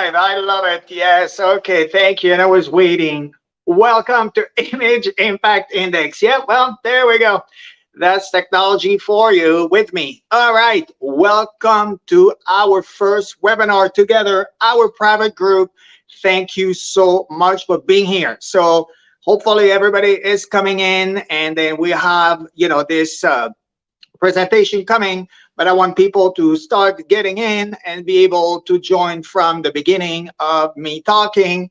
live. I love it. Yes. Okay. Thank you. And I was waiting. Welcome to Image Impact Index. Yeah. Well, there we go. That's technology for you with me. All right. Welcome to our first webinar together, our private group. Thank you so much for being here. So hopefully everybody is coming in, and then we have, this presentation coming, but I want people to start getting in and be able to join from the beginning of me talking.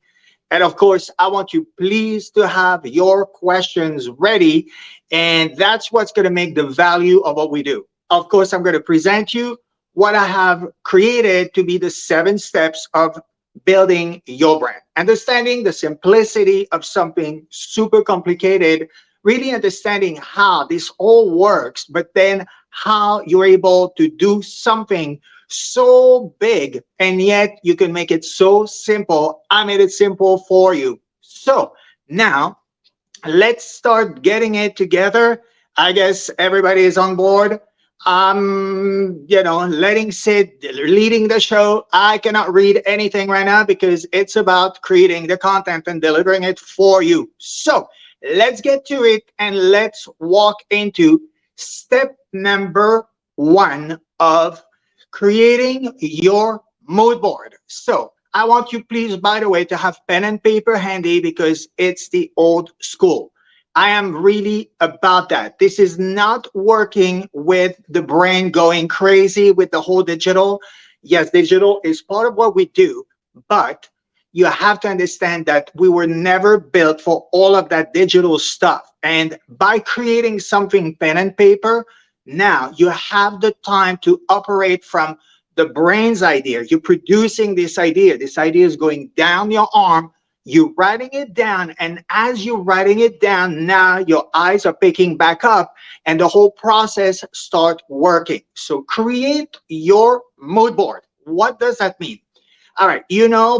And of course, I want you please to have your questions ready. And that's what's going to make the value of what we do. Of course, I'm going to present you what I have created to be the 7 steps of building your brand. Understanding the simplicity of something super complicated, really understanding how this all works, but then how you're able to do something so big and yet you can make it so simple. I made it simple for you. So now let's start getting it together. I guess everybody is on board. Letting Sid leading the show. I cannot read anything right now because it's about creating the content and delivering it for you. So let's get to it and let's walk into step number 1 of creating your mood board. So I want you please, by the way, to have pen and paper handy because it's the old school. I am really about that. This is not working with the brain going crazy with the whole digital. Yes, digital is part of what we do, but you have to understand that we were never built for all of that digital stuff. And by creating something pen and paper, now you have the time to operate from the brain's idea. You're producing this idea. This idea is going down your arm. You're writing it down. And as you're writing it down, now your eyes are picking back up and the whole process start working. So create your mood board. What does that mean? All right.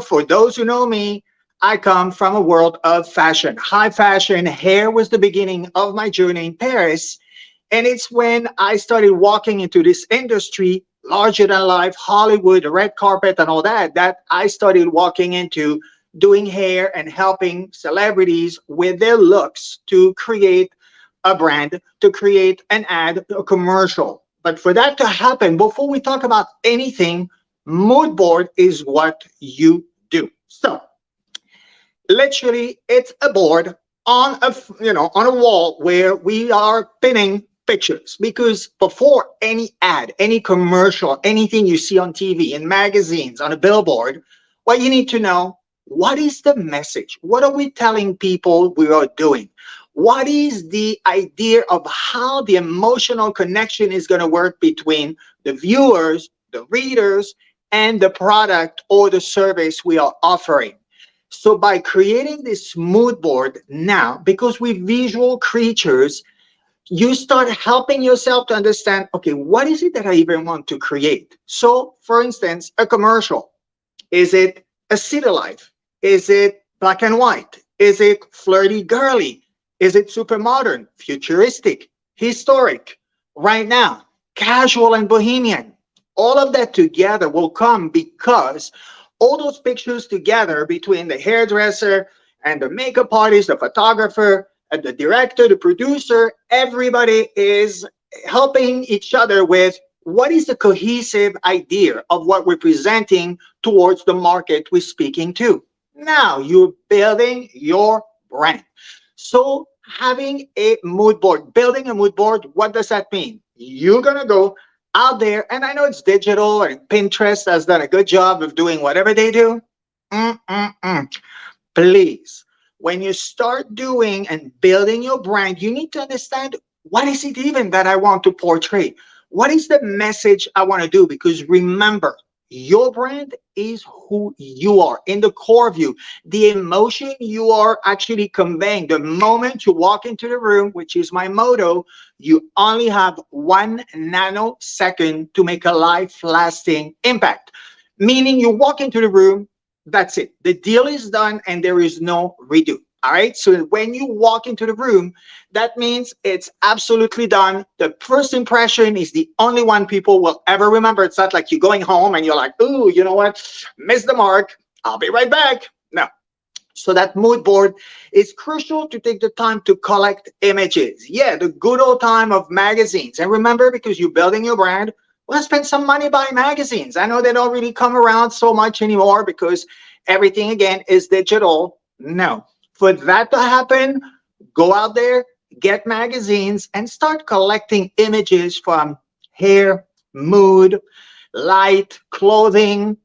For those who know me, I come from a world of fashion, high fashion. Hair was the beginning of my journey in Paris. And it's when I started walking into this industry, larger than life, Hollywood, the red carpet and all that, that I started walking into doing hair and helping celebrities with their looks to create a brand, to create an ad, a commercial. But for that to happen, before we talk about anything, mood board is what you do. So literally it's a board on a wall where we are pinning pictures, because before any ad, any commercial, anything you see on TV, in magazines, on a billboard, what you need to know, what is the message? What are we telling people we are doing? What is the idea of how the emotional connection is going to work between the viewers, the readers, and the product or the service we are offering? So by creating this mood board now, because we're visual creatures, you start helping yourself to understand, okay, what is it that I even want to create? So for instance, a commercial. Is it a city life? Is it black and white? Is it flirty girly? Is it super modern, futuristic, historic, right now, casual and bohemian? All of that together will come because all those pictures together between the hairdresser and the makeup artist, the photographer, and the director, the producer, everybody is helping each other with what is the cohesive idea of what we're presenting towards the market we're speaking to. Now you're building your brand. So having a mood board, building a mood board, what does that mean? You're going to go out there, and I know it's digital and Pinterest has done a good job of doing whatever they do. Please, when you start doing and building your brand, you need to understand, what is it even that I want to portray? What is the message I want to do? Because remember, your brand is who you are in the core of you, the emotion you are actually conveying. The moment you walk into the room, which is my motto, you only have 1 nanosecond to make a life-lasting impact. Meaning you walk into the room, that's it. The deal is done and there is no redo. All right. So when you walk into the room, that means it's absolutely done. The first impression is the only one people will ever remember. It's not like you're going home and you're like, ooh, you know what? Missed the mark. I'll be right back. No. So that mood board is crucial to take the time to collect images. Yeah, the good old time of magazines. And remember, because you're building your brand, well, spend some money buying magazines. I know they don't really come around so much anymore because everything, again, is digital. No. For that to happen, go out there, get magazines, and start collecting images from hair, mood, light, clothing,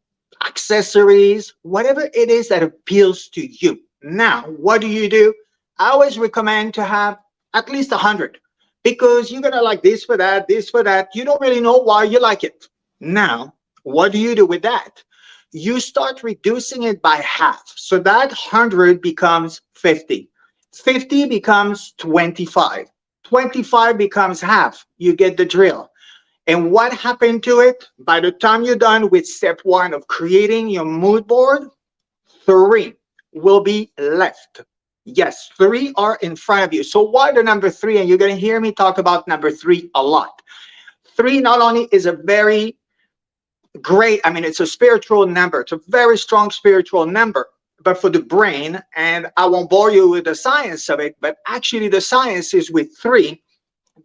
accessories, whatever it is that appeals to you. Now, what do? I always recommend to have at least 100 because you're going to like this for that, this for that. You don't really know why you like it. Now, what do you do with that? You start reducing it by half. So that 100 becomes 50. 50 becomes 25. 25 becomes half. You get the drill. And what happened to it? By the time you're done with step one of creating your mood board, 3 will be left. Yes, 3 are in front of you. So why the number 3? And you're going to hear me talk about number 3 a lot. 3 not only is a very great, I mean, it's a spiritual number. It's a very strong spiritual number. But for the brain, and I won't bore you with the science of it, but actually the science is with 3,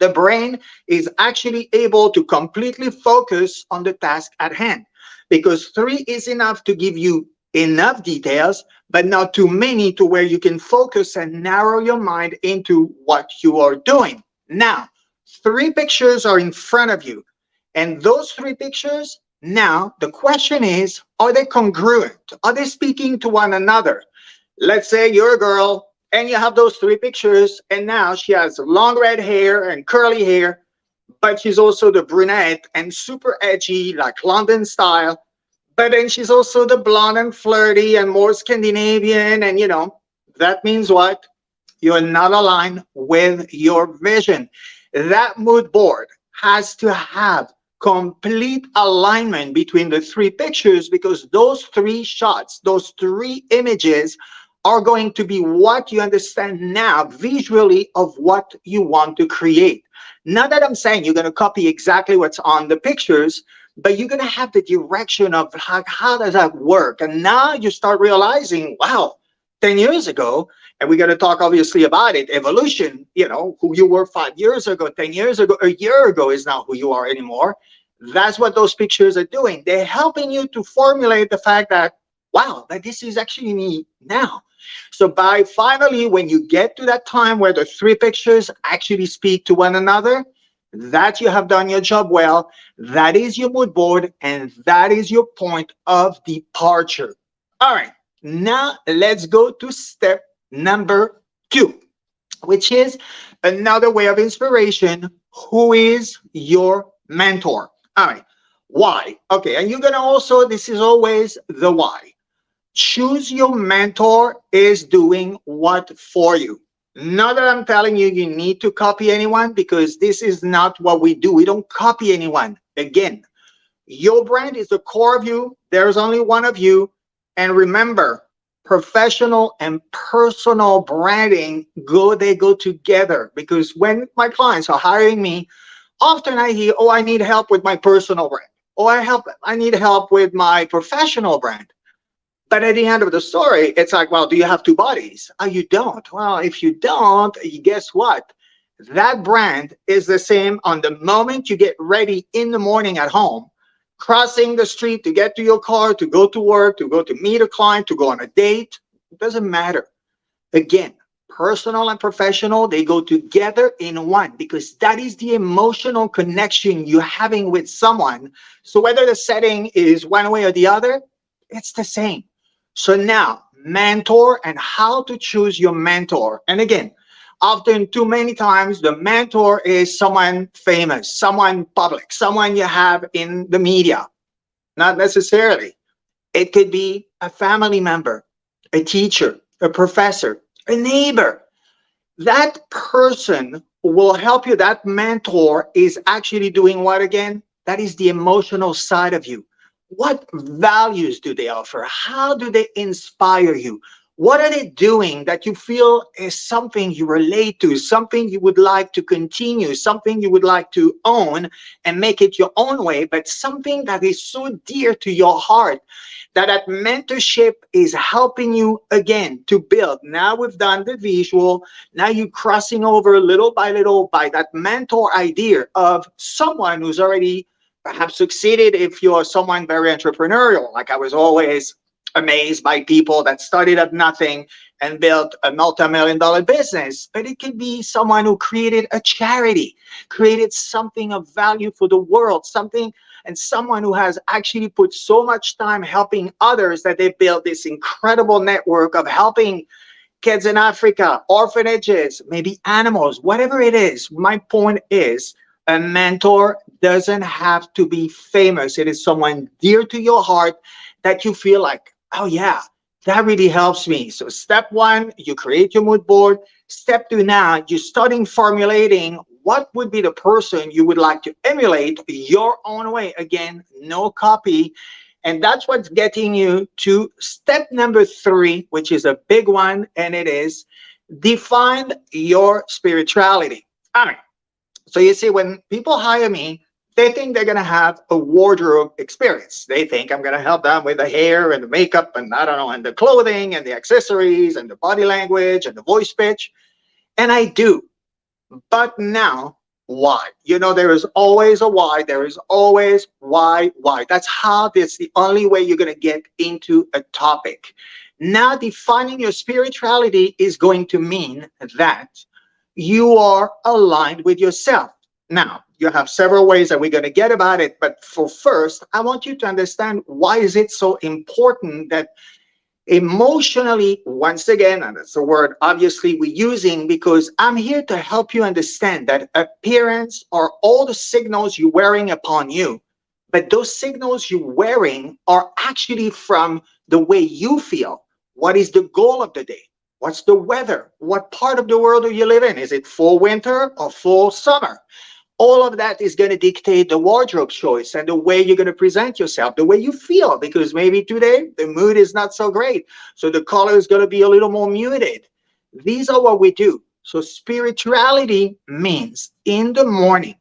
the brain is actually able to completely focus on the task at hand because 3 is enough to give you enough details, but not too many to where you can focus and narrow your mind into what you are doing. Now, 3 pictures are in front of you, and those 3 pictures, now the question is, are they congruent? Are they speaking to one another? Let's say you're a girl and you have those 3 pictures, and now she has long red hair and curly hair, but she's also the brunette and super edgy, like London style. But then she's also the blonde and flirty and more Scandinavian. And that means what? You're not aligned with your vision. That mood board has to have complete alignment between the 3 pictures because those 3 shots, those 3 images are going to be what you understand now visually of what you want to create. Not that I'm saying you're going to copy exactly what's on the pictures, but you're going to have the direction of how does that work? And now you start realizing, wow, 10 years ago, and we're going to talk obviously about it, evolution, who you were 5 years ago, 10 years ago, a year ago is not who you are anymore. That's what those pictures are doing. They're helping you to formulate the fact that, wow, that this is actually me now. So by finally, when you get to that time where the 3 pictures actually speak to one another, that you have done your job well, that is your mood board, and that is your point of departure. All right, now let's go to step number 2, which is another way of inspiration. Who is your mentor? All right, why? Okay, and you're gonna also, this is always the why. Choose your mentor is doing what for you. Not that I'm telling you you need to copy anyone, because this is not what we do. We don't copy anyone. Again, your brand is the core of you. There's only one of you. And remember, professional and personal branding they go together, because when my clients are hiring me, often I hear, oh, I need help with my personal brand. Oh, I need help with my professional brand. But at the end of the story, it's like, well, do you have 2 bodies? Oh, you don't. Well, if you don't, guess what? That brand is the same on the moment you get ready in the morning at home, crossing the street to get to your car, to go to work, to go to meet a client, to go on a date. It doesn't matter. Again, personal and professional, they go together in one, because that is the emotional connection you're having with someone. So whether the setting is one way or the other, it's the same. So now, mentor and how to choose your mentor. And again, often too many times, the mentor is someone famous, someone public, someone you have in the media. Not necessarily. It could be a family member, a teacher, a professor, a neighbor. That person will help you. That mentor is actually doing what again? That is the emotional side of you. What values do they offer? How do they inspire you? What are they doing that you feel is something you relate to, something you would like to continue, something you would like to own and make it your own way, but something that is so dear to your heart that mentorship is helping you again to build. Now we've done the visual. Now you're crossing over little by that mentor idea of someone who's already perhaps succeeded. If you're someone very entrepreneurial, like I was always amazed by people that started at nothing and built a multi-million dollar business. But it could be someone who created a charity, created something of value for the world, something, and someone who has actually put so much time helping others that they built this incredible network of helping kids in Africa, orphanages, maybe animals, whatever it is. My point is, a mentor doesn't have to be famous. It is someone dear to your heart that you feel like, oh yeah, that really helps me. So step one, you create your mood board. Step two, now you're starting formulating what would be the person you would like to emulate your own way. Again, no copy. And that's what's getting you to step number three, which is a big one, and it is define your spirituality. All right. So you see, when people hire me, they think they're going to have a wardrobe experience. They think I'm going to help them with the hair and the makeup and I don't know, and the clothing and the accessories and the body language and the voice pitch. And I do. But now, why? You know, there is always a why. There is always why. That's how that's the only way you're going to get into a topic. Now, defining your spirituality is going to mean that you are aligned with yourself. Now, you have several ways that we're going to get about it, but for first, I want you to understand why is it so important that emotionally, once again, and that's a word obviously we're using because I'm here to help you understand that appearance are all the signals you're wearing upon you, but those signals you're wearing are actually from the way you feel. What is the goal of the day? What's the weather? What part of the world do you live in? Is it full winter or full summer? All of that is going to dictate the wardrobe choice and the way you're going to present yourself, the way you feel, because maybe today the mood is not so great. So the color is going to be a little more muted. These are what we do. So spirituality means in the morning,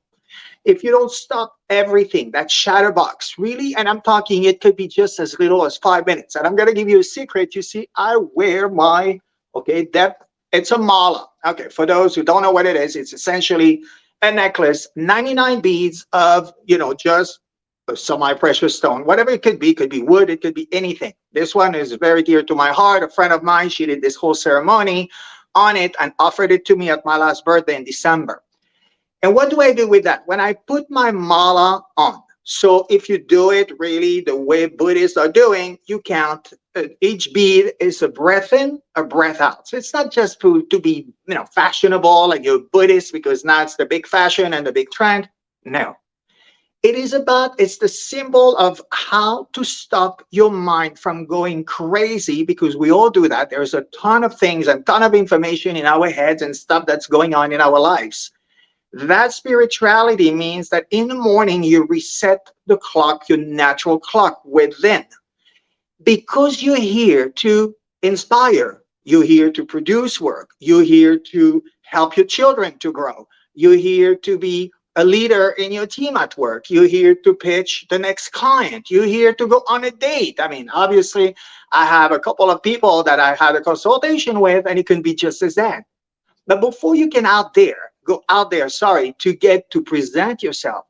if you don't stop everything, that chatterbox, really, and I'm talking, it could be just as little as 5 minutes. And I'm going to give you a secret. You see, I wear my, okay, that it's a mala. Okay, for those who don't know what it is, it's essentially a necklace, 99 beads of, you know, just a semi-precious stone, whatever it could be wood, it could be anything. This one is very dear to my heart. A friend of mine, she did this whole ceremony on it and offered it to me at my last birthday in December. And what do I do with that? When I put my mala on, so if you do it really the way Buddhists are doing, you count each bead is a breath in, a breath out. So it's not just to be, you know, fashionable like you're Buddhist because now it's the big fashion and the big trend. No, it is about, it's the symbol of how to stop your mind from going crazy, because we all do that. There's a ton of things and ton of information in our heads and stuff that's going on in our lives. That spirituality means that in the morning you reset the clock, your natural clock within, because you're here to inspire, you're here to produce work, you're here to help your children to grow, you're here to be a leader in your team at work, you're here to pitch the next client, you're here to go on a date. I mean, obviously, I have a couple of people that I had a consultation with, and it can be just as that. But before you can go out there, to get to present yourself,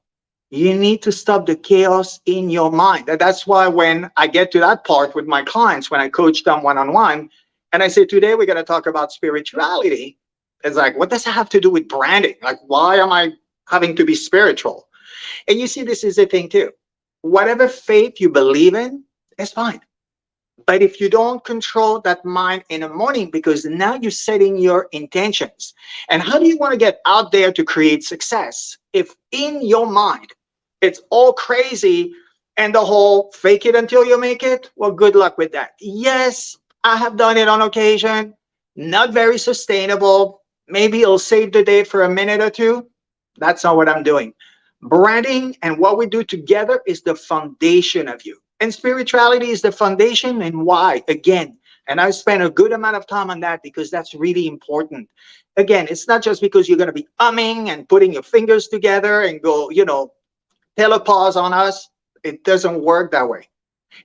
you need to stop the chaos in your mind. And that's why when I get to that part with my clients, when I coach them one-on-one, and I say, today we're going to talk about spirituality, it's like, what does it have to do with branding? Like, why am I having to be spiritual? And you see, this is the thing too. Whatever faith you believe in is fine. But if you don't control that mind in the morning, because now you're setting your intentions. And how do you want to get out there to create success if in your mind it's all crazy and the whole fake it until you make it? Well, good luck with that. Yes, I have done it on occasion. Not very sustainable. Maybe it'll save the day for a minute or two. That's not what I'm doing. Branding and what we do together is the foundation of you. And spirituality is the foundation. And why? Again, And I spend a good amount of time on that because that's really important. Again, it's not just because you're going to be umming and putting your fingers together and go, telepause on us. It doesn't work that way.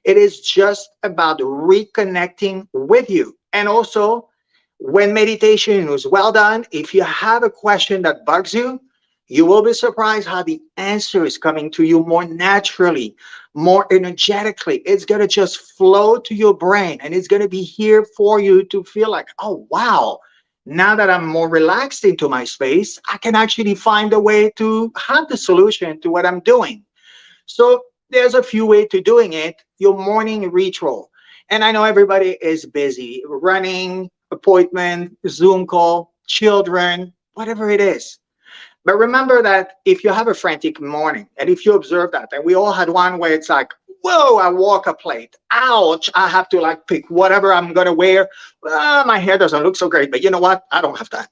It is just about reconnecting with you. And also, when meditation is well done, if you have a question that bugs you, you will be surprised how the answer is coming to you more naturally, more energetically. It's going to just flow to your brain and it's going to be here for you to feel like, oh, wow. Now that I'm more relaxed into my space, I can actually find a way to have the solution to what I'm doing. So there's a few ways to doing it. Your morning ritual. And I know everybody is busy, running, appointment, Zoom call, children, whatever it is. But remember that if you have a frantic morning, and if you observe that, and we all had one where it's like, whoa, I walk a plate. Ouch, I have to like pick whatever I'm going to wear. My hair doesn't look so great, but you know what? I don't have time.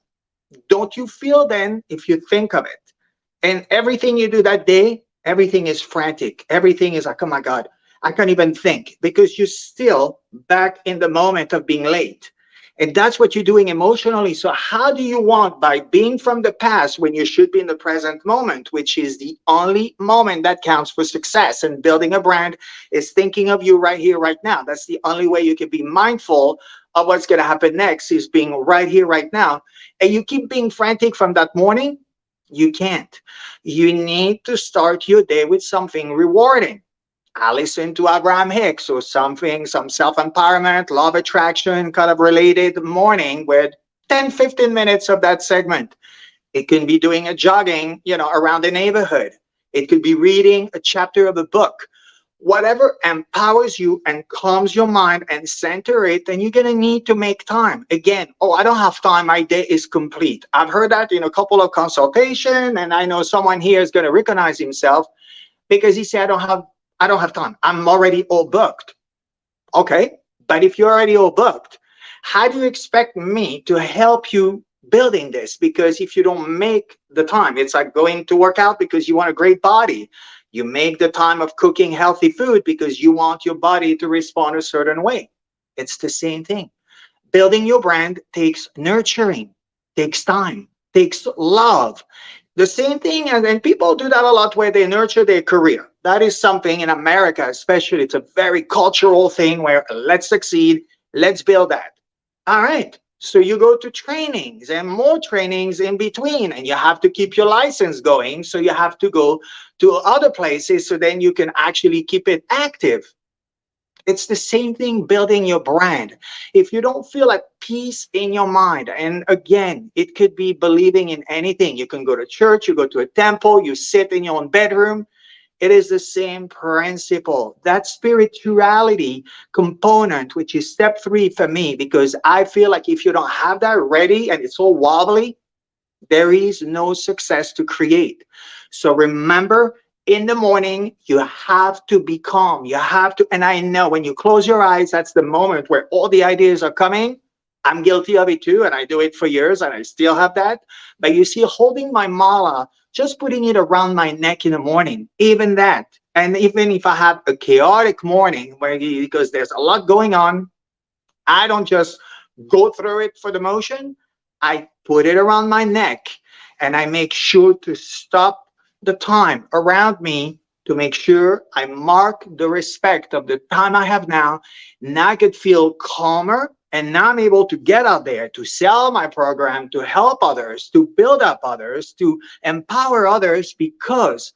Don't you feel then, if you think of it, and everything you do that day, everything is frantic. Everything is like, oh my God, I can't even think because you're still back in the moment of being late. And that's what you're doing emotionally. So how do you want, by being from the past when you should be in the present moment, which is the only moment that counts for success, and building a brand is thinking of you right here, right now. That's the only way you can be mindful of what's going to happen next, is being right here, right now. And you keep being frantic from that morning, you can't. You need to start your day with something rewarding. I listen to Abraham Hicks or something, some self-empowerment, law of attraction kind of related morning with 10, 15 minutes of that segment. It can be doing a jogging, around the neighborhood. It could be reading a chapter of a book. Whatever empowers you and calms your mind and center it, then you're going to need to make time. Again, oh, I don't have time. My day is complete. I've heard that in a couple of consultation, and I know someone here is going to recognize himself because he said, I don't have time. I'm already all booked. Okay, but if you're already all booked, how do you expect me to help you building this? Because if you don't make the time, it's like going to work out because you want a great body. You make the time of cooking healthy food because you want your body to respond a certain way. It's the same thing. Building your brand takes nurturing, takes time, takes love. The same thing, and people do that a lot where they nurture their career. That is something in America, especially, it's a very cultural thing where let's succeed, let's build that. All right. So you go to trainings and more trainings in between, and you have to keep your license going. So you have to go to other places so then you can actually keep it active. It's the same thing building your brand. If you don't feel like peace in your mind, and again, it could be believing in anything. You can go to church, you go to a temple, you sit in your own bedroom. It is the same principle. That spirituality component, which is step 3 for me, because I feel like if you don't have that ready and it's all wobbly, there is no success to create. So remember, in the morning, you have to be calm. You have to, and I know when you close your eyes, that's the moment where all the ideas are coming. I'm guilty of it too, and I do it for years, and I still have that. But you see, holding my mala, just putting it around my neck in the morning, even that. And even if I have a chaotic morning, because there's a lot going on, I don't just go through it for the motion. I put it around my neck, and I make sure to stop the time around me to make sure I mark the respect of the time I have now. Now I could feel calmer, and now I'm able to get out there to sell my program, to help others, to build up others, to empower others, because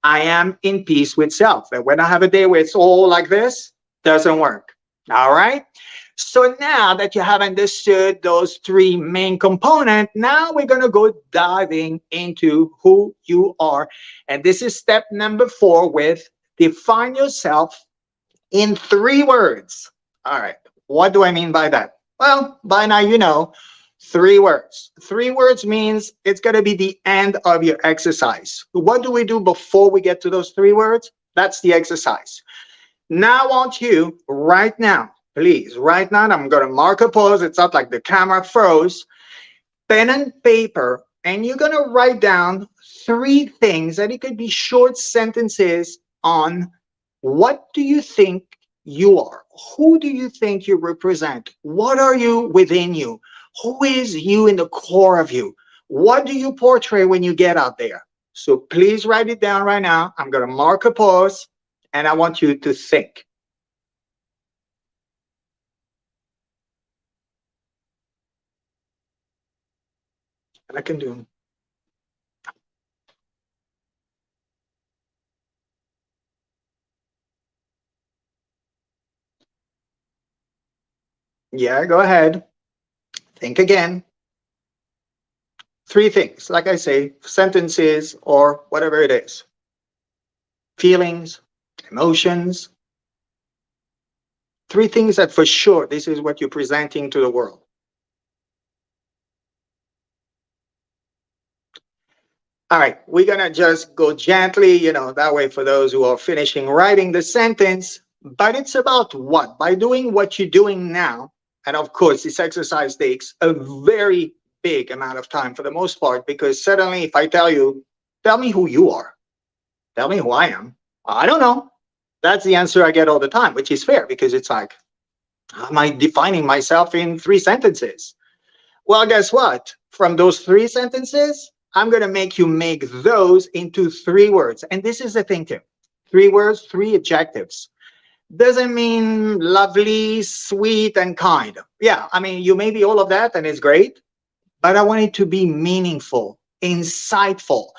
I am in peace with self. And when I have a day where it's all like this, doesn't work. All right. So now that you have understood those 3 main components, now we're going to go diving into who you are. And this is step number 4 with define yourself in 3 words. All right. What do I mean by that? Well, by now you know 3 words. 3 words means it's going to be the end of your exercise. What do we do before we get to those 3 words? That's the exercise. Now I want you right now, please, right now, I'm going to mark a pause. It's not like the camera froze. Pen and paper, and you're going to write down 3 things, and it could be short sentences on what do you think you are? Who do you think you represent? What are you within you? Who is you in the core of you? What do you portray when you get out there? So please write it down right now. I'm going to mark a pause and I want you to think. And I can do. Yeah, go ahead. Think again. Three things, like I say, sentences or whatever it is. Feelings, emotions. Three things that for sure this is what you're presenting to the world. All right, we're gonna just go gently, that way for those who are finishing writing the sentence. But it's about what? By doing what you're doing now, and of course, this exercise takes a very big amount of time for the most part, because suddenly if I tell you, tell me who you are, tell me who I am, I don't know. That's the answer I get all the time, which is fair because it's like, how am I defining myself in three sentences? Well, guess what? From those three sentences, I'm going to make you make those into three words. And this is the thing, too. Three words, three adjectives. Doesn't mean lovely, sweet, and kind. Yeah, I mean, you may be all of that, and it's great, but I want it to be meaningful, insightful.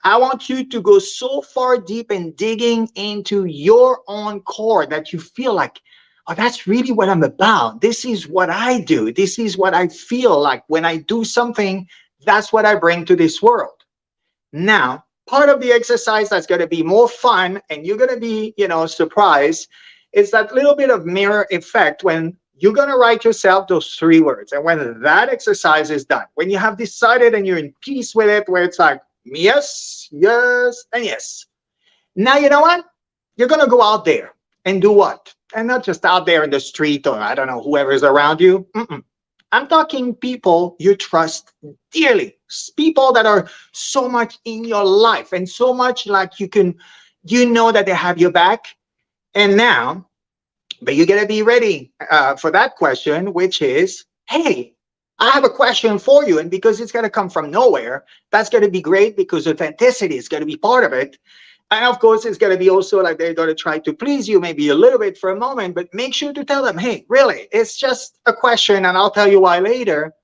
I want you to go so far deep in digging into your own core that you feel like, oh, that's really what I'm about. This is what I do. This is what I feel like when I do something. That's what I bring to this world. Now, part of the exercise that's going to be more fun and you're going to be, surprised is that little bit of mirror effect when you're going to write yourself those three words. And when that exercise is done, when you have decided and you're in peace with it, where it's like, yes, yes, and yes. Now, you know what? You're going to go out there and do what? And not just out there in the street or I don't know, whoever's around you. I'm talking people you trust dearly, people that are so much in your life and so much like you know that they have your back. And now, but you got to be ready for that question, which is, hey, I have a question for you. And because it's going to come from nowhere, that's going to be great because authenticity is going to be part of it. And of course, it's going to be also like they're going to try to please you maybe a little bit for a moment, but make sure to tell them, hey, really, it's just a question and I'll tell you why later.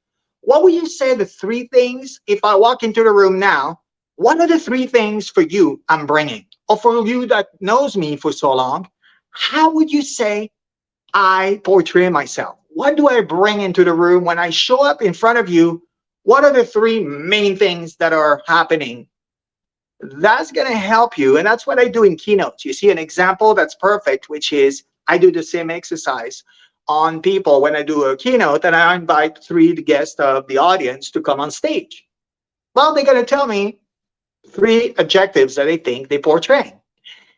What would you say the three things, if I walk into the room now, what are the three things for you I'm bringing? Or for you that knows me for so long, how would you say I portray myself? What do I bring into the room when I show up in front of you? What are the three main things that are happening? That's going to help you. And that's what I do in keynotes. You see an example that's perfect, which is I do the same exercise on people when I do a keynote and I invite three guests of the audience to come on stage. Well, they're going to tell me three adjectives that they think they portray.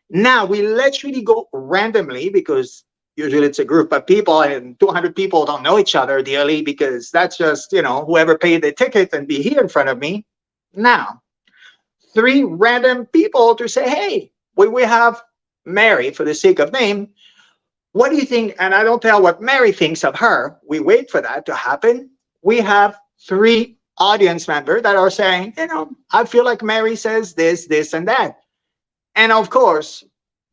Now, we literally go randomly because usually it's a group of people and 200 people don't know each other dearly because that's just, whoever paid the ticket and be here in front of me. Now, three random people to say, hey, we have Mary for the sake of name. What do you think? And I don't tell what Mary thinks of her. We wait for that to happen. We have three audience members that are saying, I feel like Mary says this, this, and that. And of course,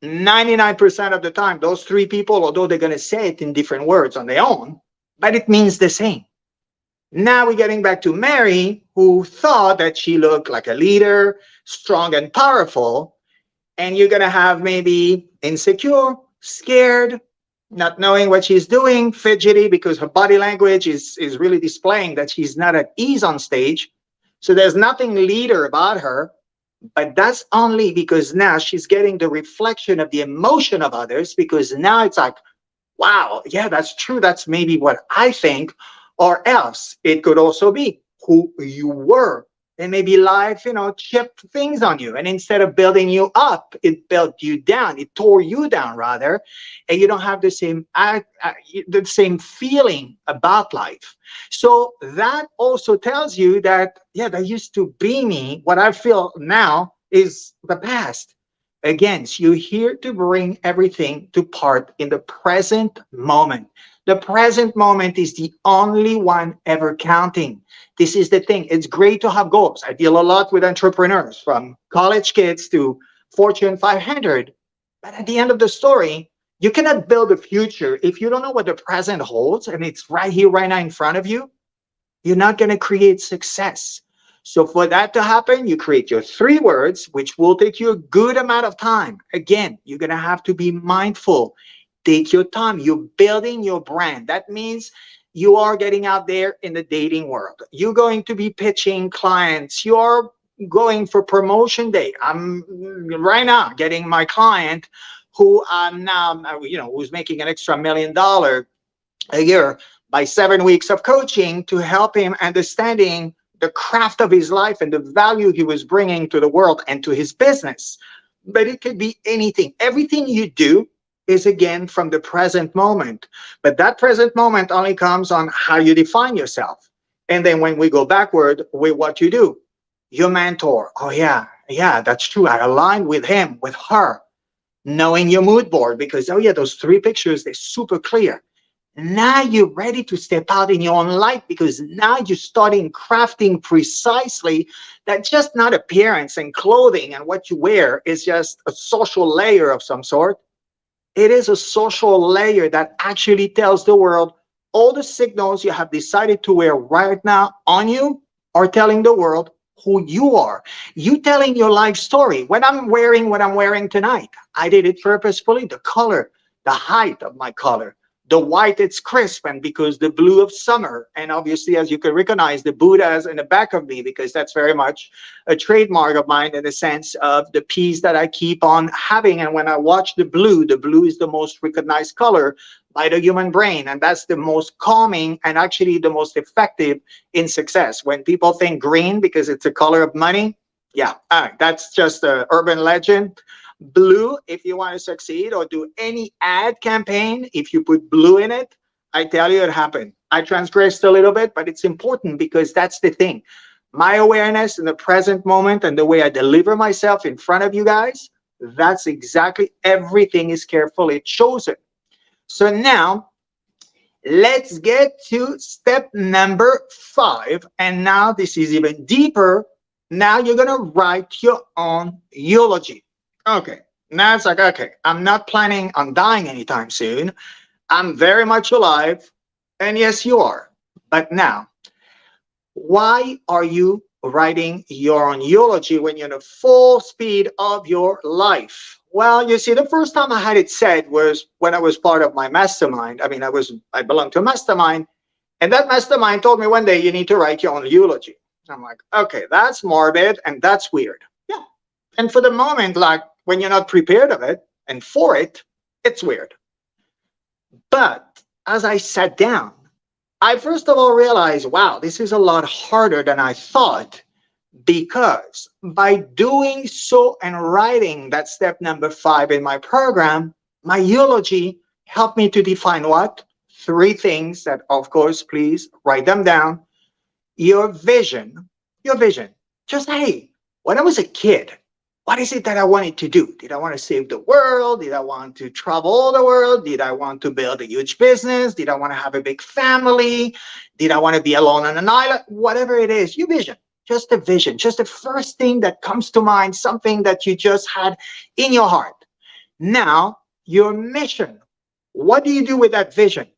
99% of the time, those three people, although they're going to say it in different words on their own, but it means the same. Now we're getting back to Mary, who thought that she looked like a leader, strong and powerful. And you're going to have maybe insecure, scared, not knowing what she's doing, fidgety, because her body language is really displaying that she's not at ease on stage. So there's nothing leader about her. But that's only because now she's getting the reflection of the emotion of others, because now it's like, wow, yeah, that's true. That's maybe what I think. Or else it could also be who you were. And maybe life, chipped things on you. And instead of building you up, it built you down. It tore you down, rather. And you don't have the same feeling about life. So that also tells you that, yeah, that used to be me. What I feel now is the past. Again, so you're here to bring everything to part in the present moment. The present moment is the only one ever counting. This is the thing. It's great to have goals. I deal a lot with entrepreneurs, from college kids to Fortune 500. But at the end of the story, you cannot build a future if you don't know what the present holds and it's right here, right now in front of you. You're not going to create success. So for that to happen, you create your 3 words, which will take you a good amount of time. Again, you're going to have to be mindful. Take your time. You're building your brand. That means you are getting out there in the dating world. You're going to be pitching clients. You're going for promotion day. I'm right now getting my client who I'm now, who's making an extra $1 million a year by 7 weeks of coaching to help him understanding the craft of his life and the value he was bringing to the world and to his business. But it could be anything. Everything you do is again from the present moment. But that present moment only comes on how you define yourself. And then when we go backward with what you do, your mentor. Oh yeah, that's true. I aligned with him, with her, knowing your mood board because, oh yeah, those 3 pictures, they're super clear. Now you're ready to step out in your own light because now you're starting crafting precisely that just not appearance and clothing and what you wear is just a social layer of some sort. It is a social layer that actually tells the world all the signals you have decided to wear right now on you are telling the world who you are. You telling your life story. When I'm wearing what I'm wearing tonight, I did it purposefully. The color, the height of my color, the white, it's crisp, and because the blue of summer, and obviously, as you can recognize, the Buddhas in the back of me, because that's very much a trademark of mine in the sense of the piece that I keep on having. And when I watch the blue is the most recognized color by the human brain, and that's the most calming and actually the most effective in success. When people think green because it's a color of money, yeah, that's just an urban legend. Blue, if you want to succeed or do any ad campaign, if you put blue in it, I tell you it happened. I transgressed a little bit, but it's important because that's the thing. My awareness in the present moment and the way I deliver myself in front of you guys, that's exactly everything is carefully chosen. So now let's get to step number 5. And now this is even deeper. Now you're going to write your own eulogy. Okay, now it's like, okay, I'm not planning on dying anytime soon. I'm very much alive. And yes, you are. But now, why are you writing your own eulogy when you're in the full speed of your life? Well, you see, the first time I had it said was when I was part of my mastermind. I belonged to a mastermind. And that mastermind told me one day, you need to write your own eulogy. I'm like, okay, that's morbid and that's weird. Yeah. And for the moment, like, when you're not prepared of it and for it, it's weird. But as I sat down, I first of all realized, wow, this is a lot harder than I thought, because by doing so and writing that step number 5 in my program, my eulogy helped me to define what? 3 things that, of course, please write them down. Your vision. Just, hey, when I was a kid, what is it that I wanted to do? Did I want to save the world? Did I want to travel the world? Did I want to build a huge business? Did I want to have a big family? Did I want to be alone on an island? Whatever it is, your vision, just a vision, just the first thing that comes to mind, something that you just had in your heart. Now, your mission. What do you do with that vision?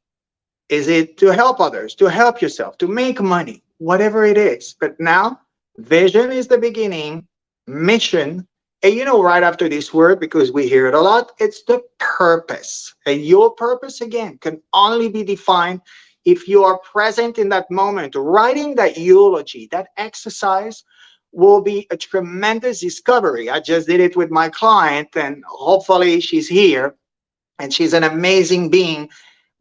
Is it to help others, to help yourself, to make money, whatever it is? But now, vision is the beginning, mission. And right after this word, because we hear it a lot, it's the purpose. And your purpose, again, can only be defined if you are present in that moment. Writing that eulogy, that exercise will be a tremendous discovery. I just did it with my client, and hopefully she's here, and she's an amazing being.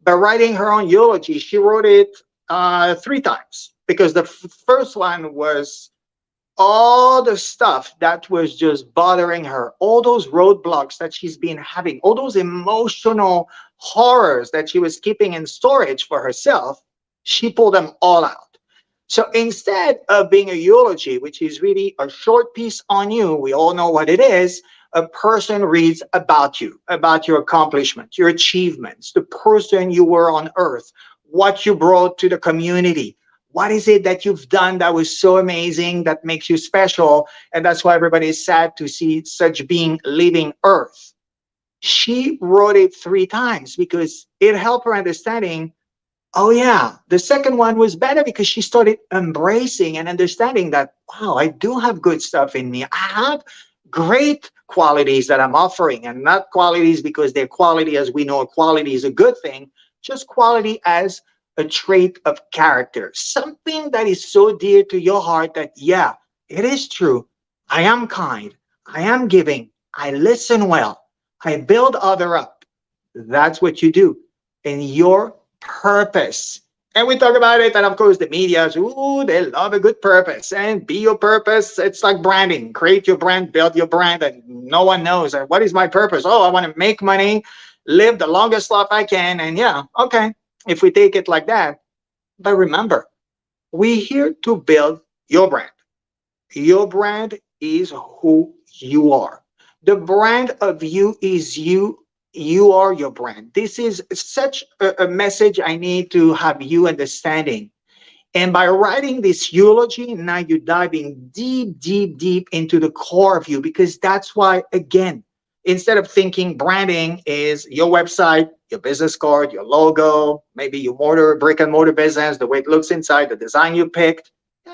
But writing her own eulogy, she wrote it 3 times, because the first one was all the stuff that was just bothering her, all those roadblocks that she's been having, all those emotional horrors that she was keeping in storage for herself, she pulled them all out. So instead of being a eulogy, which is really a short piece on you, we all know what it is, a person reads about you, about your accomplishments, your achievements, the person you were on earth, what you brought to the community. What is it that you've done that was so amazing that makes you special? And that's why everybody is sad to see such being leaving earth. She wrote it 3 times because it helped her understanding. Oh, yeah. The second one was better because she started embracing and understanding that, wow, I do have good stuff in me. I have great qualities that I'm offering, and not qualities because they're quality, as we know, quality is a good thing, just quality as a trait of character, something that is so dear to your heart that, yeah, it is true. I am kind. I am giving. I listen well. I build other up. That's what you do. And your purpose. And we talk about it, and of course, the media, ooh, they love a good purpose. And be your purpose. It's like branding. Create your brand, build your brand, and no one knows. And what is my purpose? Oh, I want to make money, live the longest life I can. And yeah, okay, if we take it like that. But remember, we're here to build your brand. Your brand is who you are. The brand of you is you. You are your brand. This is such a message I need to have you understanding. And by writing this eulogy, now you're diving deep, deep, deep into the core of you, because that's why, again, instead of thinking branding is your website, your business card, your logo, maybe your brick and mortar business, the way it looks inside, the design you picked,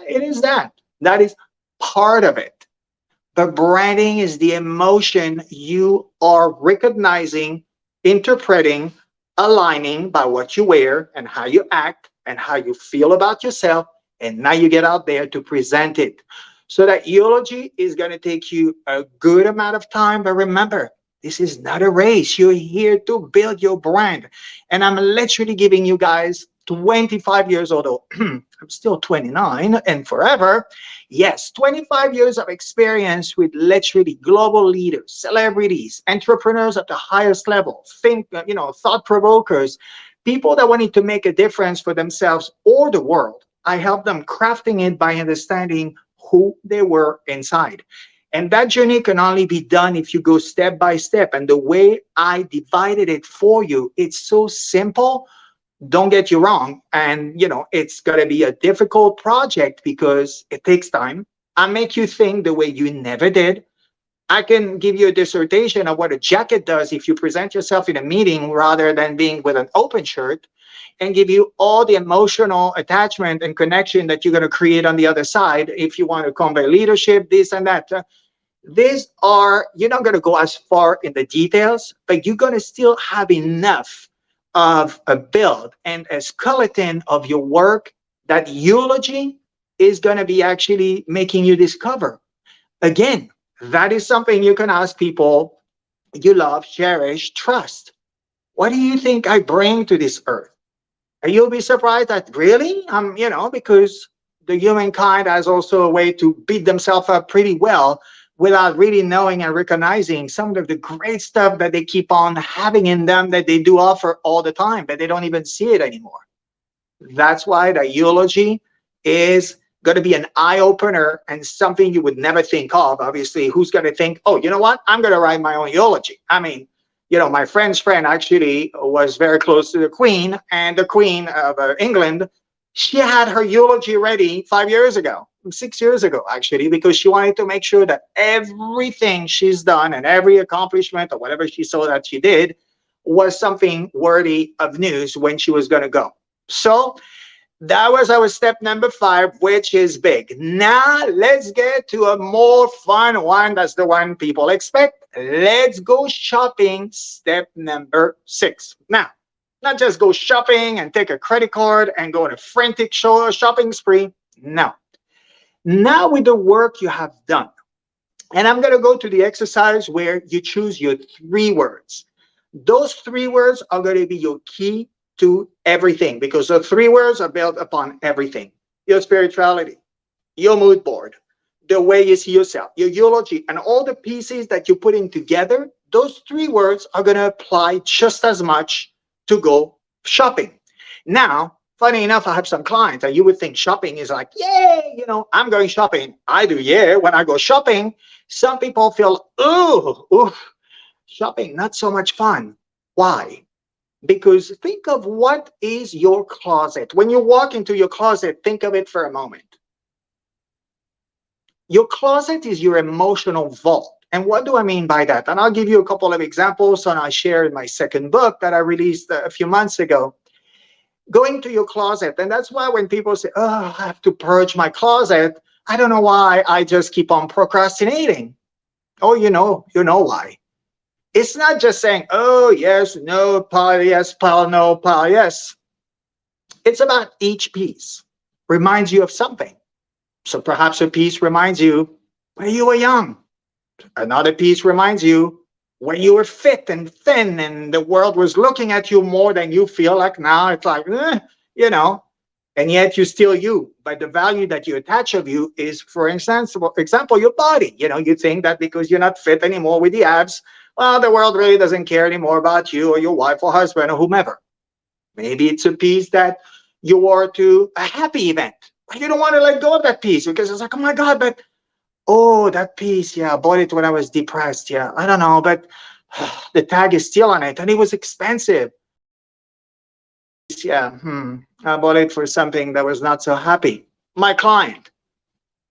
it is that. That is part of it. But branding is the emotion you are recognizing, interpreting, aligning by what you wear and how you act and how you feel about yourself. And now you get out there to present it. So that eulogy is going to take you a good amount of time. But remember, this is not a race. You're here to build your brand. And I'm literally giving you guys 25 years old. I'm still 29 and forever. Yes, 25 years of experience with literally global leaders, celebrities, entrepreneurs at the highest level, thought provokers, people that wanted to make a difference for themselves or the world. I helped them crafting it by understanding who they were inside. And that journey can only be done if you go step by step. And the way I divided it for you, it's so simple. Don't get you wrong. And, it's going to be a difficult project because it takes time. I make you think the way you never did. I can give you a dissertation of what a jacket does if you present yourself in a meeting rather than being with an open shirt, and give you all the emotional attachment and connection that you're going to create on the other side if you want to convey leadership, this and that. You're not going to go as far in the details, but you're going to still have enough of a build and a skeleton of your work that eulogy is going to be actually making you discover. Again, that is something you can ask people you love, cherish, trust. What do you think I bring to this earth? And you'll be surprised that really, because the humankind has also a way to beat themselves up pretty well without really knowing and recognizing some of the great stuff that they keep on having in them that they do offer all the time, but they don't even see it anymore. That's why the eulogy is going to be an eye-opener and something you would never think of. Obviously, who's going to think, oh, you know what? I'm going to write my own eulogy. I mean, my friend's friend actually was very close to the Queen, and the Queen of England, she had her eulogy ready 5 years ago, 6 years ago, actually, because she wanted to make sure that everything she's done and every accomplishment or whatever she saw that she did was something worthy of news when she was going to go. So that was our step number 5, which is big. Now let's get to a more fun one. That's the one people expect. Let's go shopping. Step number 6. Now, not just go shopping and take a credit card and go on a frantic shopping spree. No. Now with the work you have done, and I'm going to go to the exercise where you choose your 3 words. Those 3 words are going to be your key to everything, because the 3 words are built upon everything. Your spirituality, your mood board, the way you see yourself, your eulogy, and all the pieces that you're putting together. Those 3 words are going to apply just as much to go shopping. Now, funny enough, I have some clients and you would think shopping is like, yay, I'm going shopping. I do, yeah, when I go shopping. Some people feel, ooh, shopping, not so much fun. Why? Because think of what is your closet. When you walk into your closet, think of it for a moment. Your closet is your emotional vault. And what do I mean by that? And I'll give you a couple of examples, and I share in my second book that I released a few months ago. Going to your closet. And that's why when people say, oh, I have to purge my closet, I don't know why I just keep on procrastinating. Oh, you know why. It's not just saying, oh, yes, no, Paul, yes, Paul, no, Paul, yes. It's about each piece reminds you of something. So perhaps a piece reminds you when you were young. Another piece reminds you when you were fit and thin and the world was looking at you more than you feel like now. It's like, you know, and yet you're still you. But the value that you attach of you is, for instance, for example, your body. You think that because you're not fit anymore with the abs, well, the world really doesn't care anymore about you or your wife or husband or whomever. Maybe it's a piece that you wore to a happy event. But you don't want to let go of that piece because it's like, oh my God, but oh, that piece, yeah, I bought it when I was depressed. Yeah, I don't know, but the tag is still on it and it was expensive. Yeah, I bought it for something that was not so happy. My client,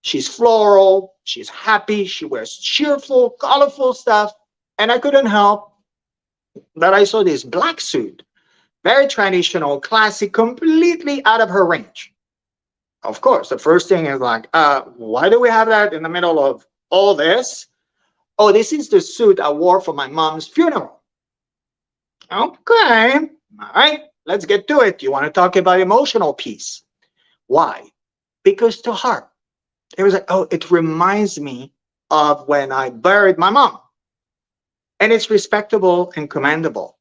she's floral, she's happy, she wears cheerful, colorful stuff. And I couldn't help that I saw this black suit, very traditional, classic, completely out of her range. Of course, the first thing is like, why do we have that in the middle of all this? Oh, this is the suit I wore for my mom's funeral. Okay, all right, let's get to it. You want to talk about emotional piece. Why? Because to her, it was like, oh, it reminds me of when I buried my mom. And it's respectable and commendable.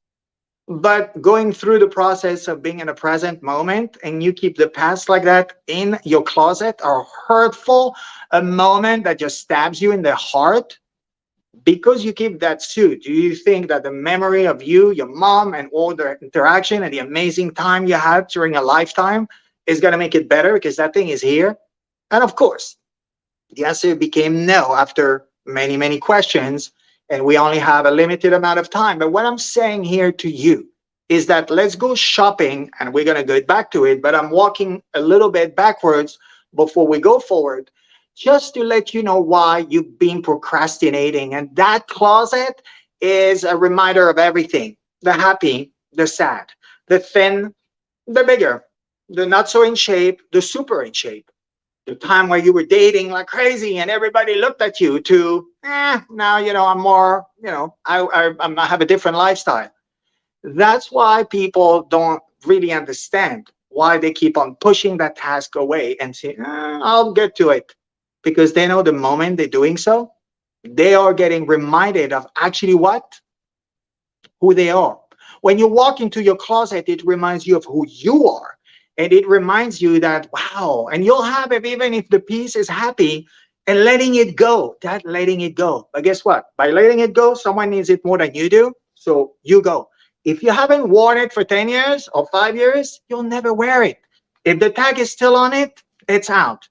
But going through the process of being in a present moment and you keep the past like that in your closet or hurtful, a moment that just stabs you in the heart, because you keep that suit, do you think that the memory of you, your mom, and all the interaction and the amazing time you had during a lifetime is going to make it better because that thing is here? And of course, the answer became no after many, many questions, and we only have a limited amount of time. But what I'm saying here to you is that let's go shopping, and we're going to get back to it, but I'm walking a little bit backwards before we go forward, just to let you know why you've been procrastinating. And that closet is a reminder of everything: the happy, the sad, the thin, the bigger, the not so in shape, the super in shape, the time where you were dating like crazy and everybody looked at you, to now I'm more, I have a different lifestyle. That's why people don't really understand why they keep on pushing that task away and say, I'll get to it, because they know the moment they're doing so, they are getting reminded of actually who they are. When you walk into your closet, it reminds you of who you are. And it reminds you that, wow, and you'll have it even if the piece is happy, and letting it go, that letting it go. But guess what? By letting it go, someone needs it more than you do. So you go. If you haven't worn it for 10 years or 5 years, you'll never wear it. If the tag is still on it, it's out.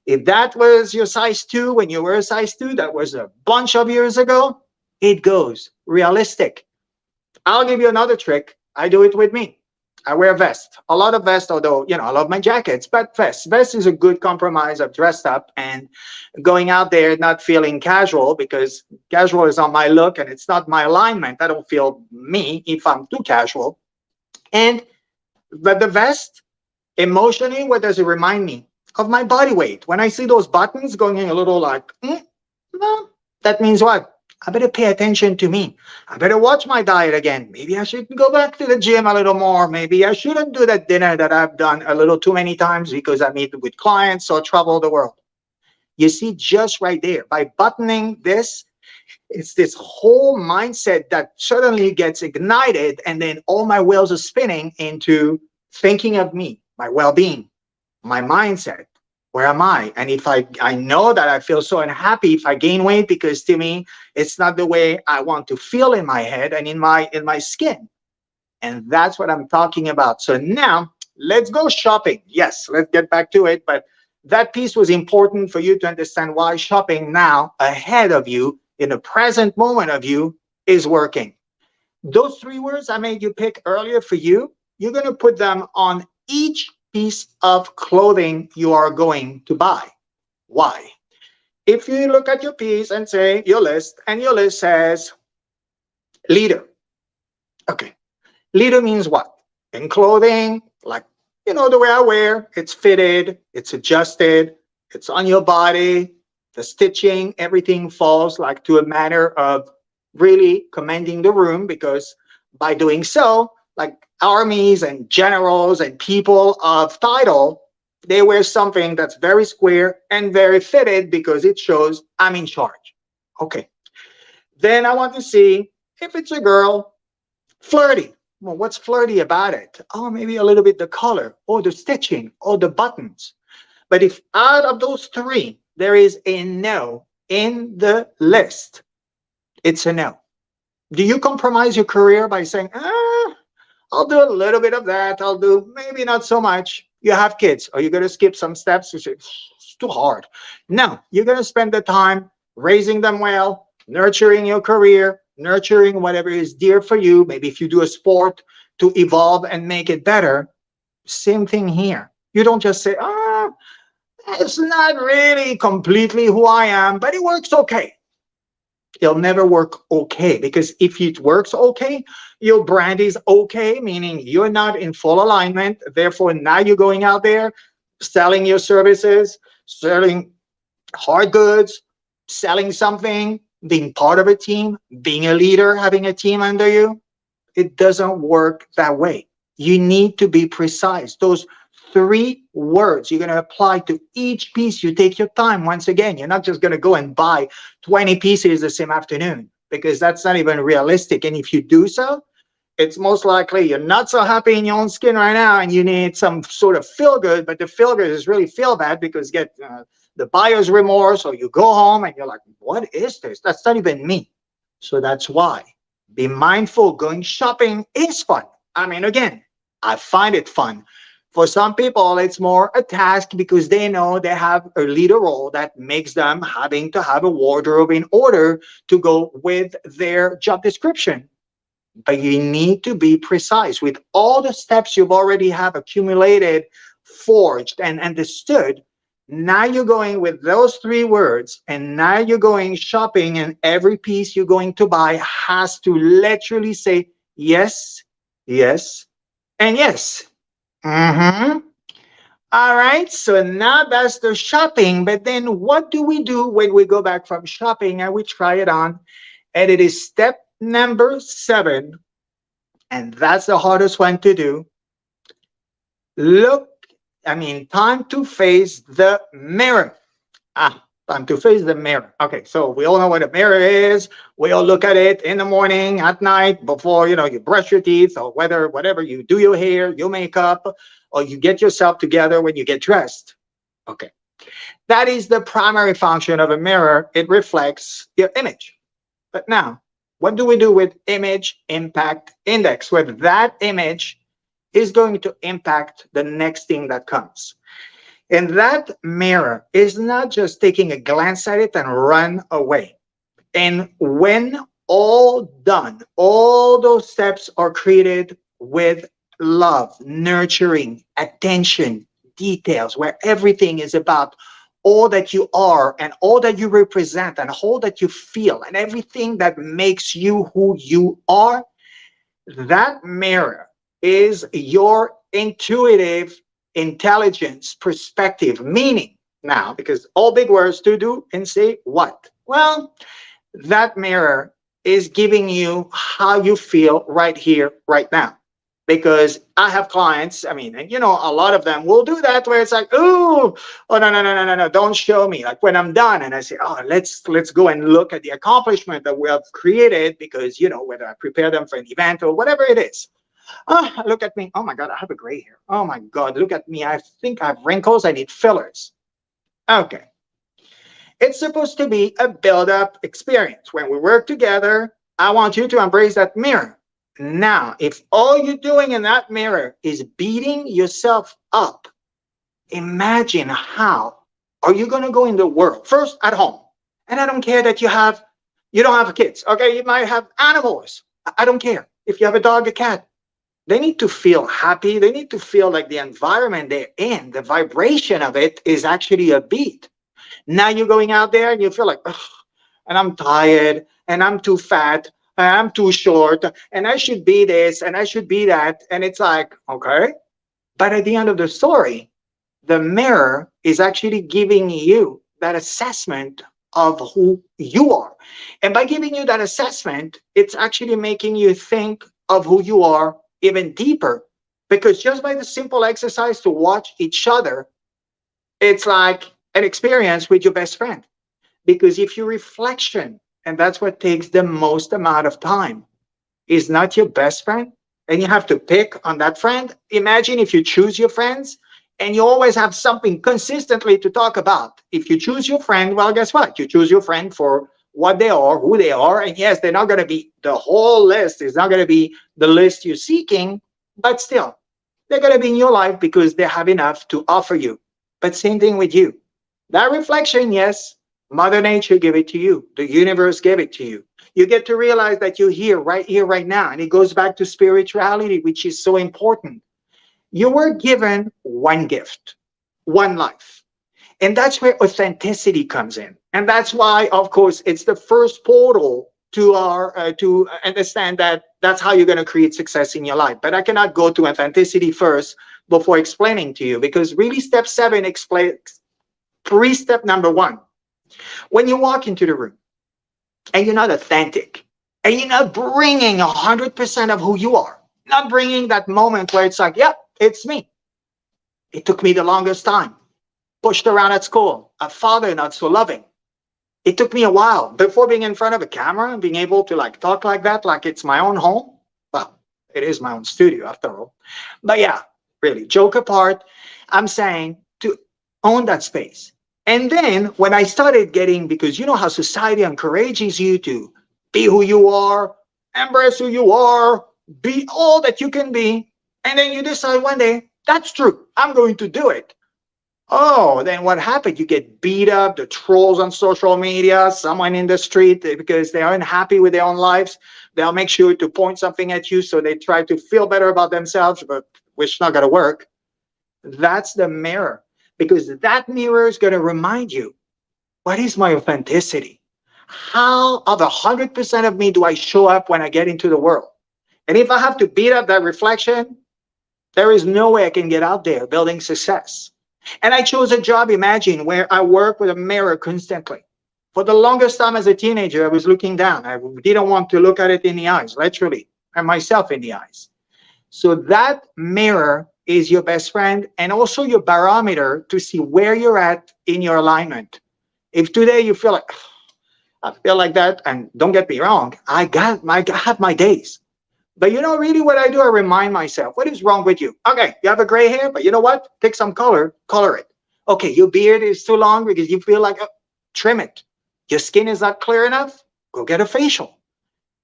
If that was your size 2 when you were a size 2, that was a bunch of years ago, it goes. Realistic. I'll give you another trick. I do it with me. I wear a vest, a lot of vests, although, I love my jackets, but vest is a good compromise of dressed up and going out there, not feeling casual, because casual is on my look and it's not my alignment. I don't feel me if I'm too casual. But the vest, emotionally, what does it remind me? Of my body weight. When I see those buttons going in a little like, well, that means what? I better pay attention to me. I better watch my diet again. Maybe I should go back to the gym a little more. Maybe I shouldn't do that dinner that I've done a little too many times because I meet with clients or travel the world. You see, just right there, by buttoning this, it's this whole mindset that suddenly gets ignited, and then all my wheels are spinning into thinking of me, my well-being, my mindset. Where am I? And if I know that I feel so unhappy if I gain weight, because to me, it's not the way I want to feel in my head and in my skin. And that's what I'm talking about. So now let's go shopping. Yes, let's get back to it. But That piece was important for you to understand why shopping now ahead of you in the present moment of you is working. Those three words I made you pick earlier for you, you're going to put them on each piece of clothing you are going to buy. Why? If you look at your piece and say your list, and your list says leader. Okay. Leader means what? In clothing, like, the way I wear, it's fitted, it's adjusted, it's on your body, the stitching, everything falls like to a manner of really commanding the room, because by doing so, like armies and generals and people of title, they wear something that's very square and very fitted because it shows I'm in charge. Okay. Then I want to see if it's a girl, flirty. Well, what's flirty about it? Oh, maybe a little bit the color or the stitching or the buttons. But if out of those three, there is a no in the list, it's a no. Do you compromise your career by saying, I'll do a little bit of that, I'll do maybe not so much? You have kids. Are you going to skip some steps? You say, it's too hard. No, you're going to spend the time raising them well, nurturing your career, nurturing whatever is dear for you. Maybe if you do a sport to evolve and make it better, same thing here. You don't just say, it's not really completely who I am, but it works okay. It'll never work okay, because if it works okay, your brand is okay, meaning you're not in full alignment. Therefore, now you're going out there selling your services, selling hard goods, selling something, being part of a team, being a leader, having a team under you. It doesn't work that way. You need to be precise. Those three words you're going to apply to each piece. You take your time. Once again, you're not just going to go and buy 20 pieces the same afternoon, because that's not even realistic. And if you do so, it's most likely you're not so happy in your own skin right now and you need some sort of feel good, but the feel good is really feel bad, because you get the buyer's remorse, or you go home and you're like, what is this? That's not even me. So that's why. Be mindful. Going shopping is fun. I mean, again, I find it fun. For some people, it's more a task because they know they have a leader role that makes them having to have a wardrobe in order to go with their job description. But you need to be precise with all the steps you've already have accumulated, forged, and understood. Now you're going with those three words, and now you're going shopping, and every piece you're going to buy has to literally say yes, yes, and yes. Mm-hmm. All right, so now that's the shopping. But then what do we do when we go back from shopping and we try it on? And it is step number 7, and that's the hardest one to do. Time to face the mirror. Time to face the mirror. Okay, so we all know what a mirror is. We all look at it in the morning, at night, before you brush your teeth, or whatever you do, your hair, your makeup, or you get yourself together when you get dressed. Okay, that is the primary function of a mirror. It reflects your image. But now, what do we do with image impact index, where that image is going to impact the next thing that comes? And that mirror is not just taking a glance at it and run away. And when all done, all those steps are created with love, nurturing, attention, details, where everything is about all that you are and all that you represent and all that you feel and everything that makes you who you are. That mirror is your intuitive intelligence perspective, meaning now, because all big words to do and say what? Well, that mirror is giving you how you feel right here, right now. Because I have clients, and a lot of them will do that, where it's like, oh no, don't show me. Like when I'm done and I say, oh, let's go and look at the accomplishment that we have created, because whether I prepare them for an event or whatever it is. Oh, look at me. Oh my God, I have a gray hair. Oh my God, look at me. I think I have wrinkles. I need fillers. Okay. It's supposed to be a build-up experience. When we work together, I want you to embrace that mirror. Now, if all you're doing in that mirror is beating yourself up, Imagine how are you going to go in the world first at home. And I don't care that you don't have kids. Okay, you might have animals. I don't care if you have a dog, a cat. They need to feel happy. They need to feel like the environment they're in, the vibration of it is actually a beat. Now you're going out there and you feel like, "Ugh, and I'm tired and I'm too fat and I'm too short and I should be this and I should be that." And it's like, okay. But at the end of the story, the mirror is actually giving you that assessment of who you are. And by giving you that assessment, it's actually making you think of who you are even deeper. Because just by the simple exercise to watch each other, it's like an experience with your best friend. Because if your reflection, and that's what takes the most amount of time, is not your best friend, and you have to pick on that friend. Imagine if you choose your friends and you always have something consistently to talk about. If you choose your friend, well, guess what? You choose your friend for what they are, who they are. And yes, they're not going to be the whole list, is not going to be the list you're seeking, but still, they're going to be in your life because they have enough to offer you. But same thing with you. That reflection, yes, Mother Nature gave it to you. The universe gave it to you. You get to realize that you're here, right now. And it goes back to spirituality, which is so important. You were given one gift, one life. And that's where authenticity comes in. And that's why, of course, it's the first portal to our to understand that that's how you're going to create success in your life. But I cannot go to authenticity first before explaining to you, because really step 7 explains pre-step number 1. When you walk into the room and you're not authentic and you're not bringing 100% of who you are, not bringing that moment where it's like, yep, it's me. It took me the longest time. Pushed around at school, a father not so loving. It took me a while before being in front of a camera and being able to like talk like that, like it's my own home. Well, it is my own studio after all. But yeah, really, joke apart, I'm saying to own that space. And then when I started getting, because you know how society encourages you to be who you are, embrace who you are, be all that you can be. And then you decide one day, that's true, I'm going to do it. Oh, then what happened? You get beat up, the trolls on social media, someone in the street, because they are unhappy with their own lives. They'll make sure to point something at you so they try to feel better about themselves, but which is not going to work. That's the mirror, because that mirror is going to remind you, what is my authenticity? How of 100% of me do I show up when I get into the world? And if I have to beat up that reflection, there is no way I can get out there building success. And I chose a job, imagine, where I work with a mirror constantly. For the longest time as a teenager, I was looking down. I didn't want to look at it in the eyes, literally, and myself in the eyes. So that mirror is your best friend and also your barometer to see where you're at in your alignment. If today you feel like, I feel like that, and don't get me wrong, I have my days. But you know, really what I do, I remind myself, what is wrong with you? Okay, you have a gray hair, but you know what? Take some color it. Okay, your beard is too long because you feel like, trim it. Your skin is not clear enough, go get a facial.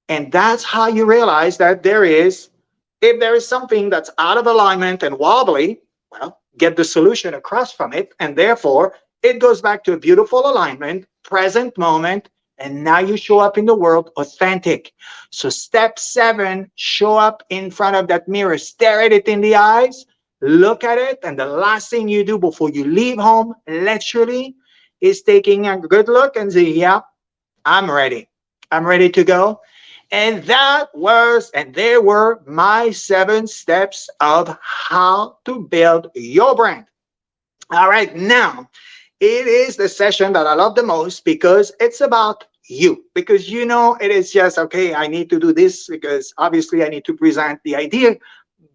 And that's how you realize that if there is something that's out of alignment and wobbly, well, get the solution across from it. And therefore, it goes back to a beautiful alignment, present moment, and now you show up in the world authentic. So step 7, show up in front of that mirror, stare at it in the eyes, look at it, and the last thing you do before you leave home, literally, is taking a good look and say, yeah, I'm ready. I'm ready to go. And there were my 7 steps of how to build your brand. All right, now, it is the session that I love the most because it's about you. Because you know, it is just, okay, I need to do this because obviously I need to present the idea,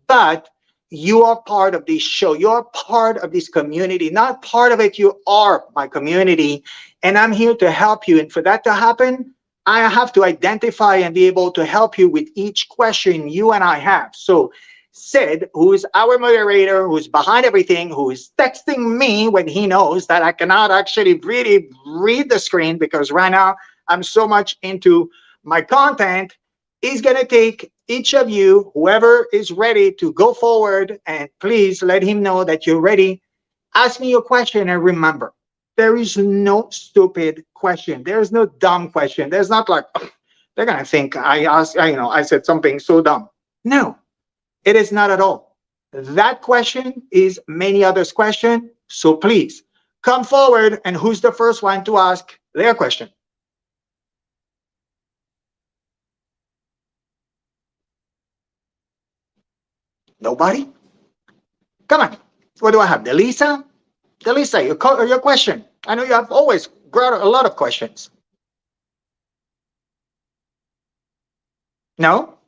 but you are part of this show. You're part of this community. Not part of it, you are my community. And I'm here to help you. And for that to happen, I have to identify and be able to help you with each question you and I have. So Sid, who's our moderator, who's behind everything, who is texting me when he knows that I cannot actually really read the screen because right now I'm so much into my content, is going to take each of you, whoever is ready to go forward, and please let him know that you're ready. Ask me your question and remember, there is no stupid question. There's no dumb question. There's not like, "Ugh, they're going to think I asked, I said something so dumb." No, it is not at all. That question is many others' question. So please come forward. And who's the first one to ask their question? Nobody? Come on. What do I have? Delisa? Delisa, your question. I know you have always got a lot of questions. No?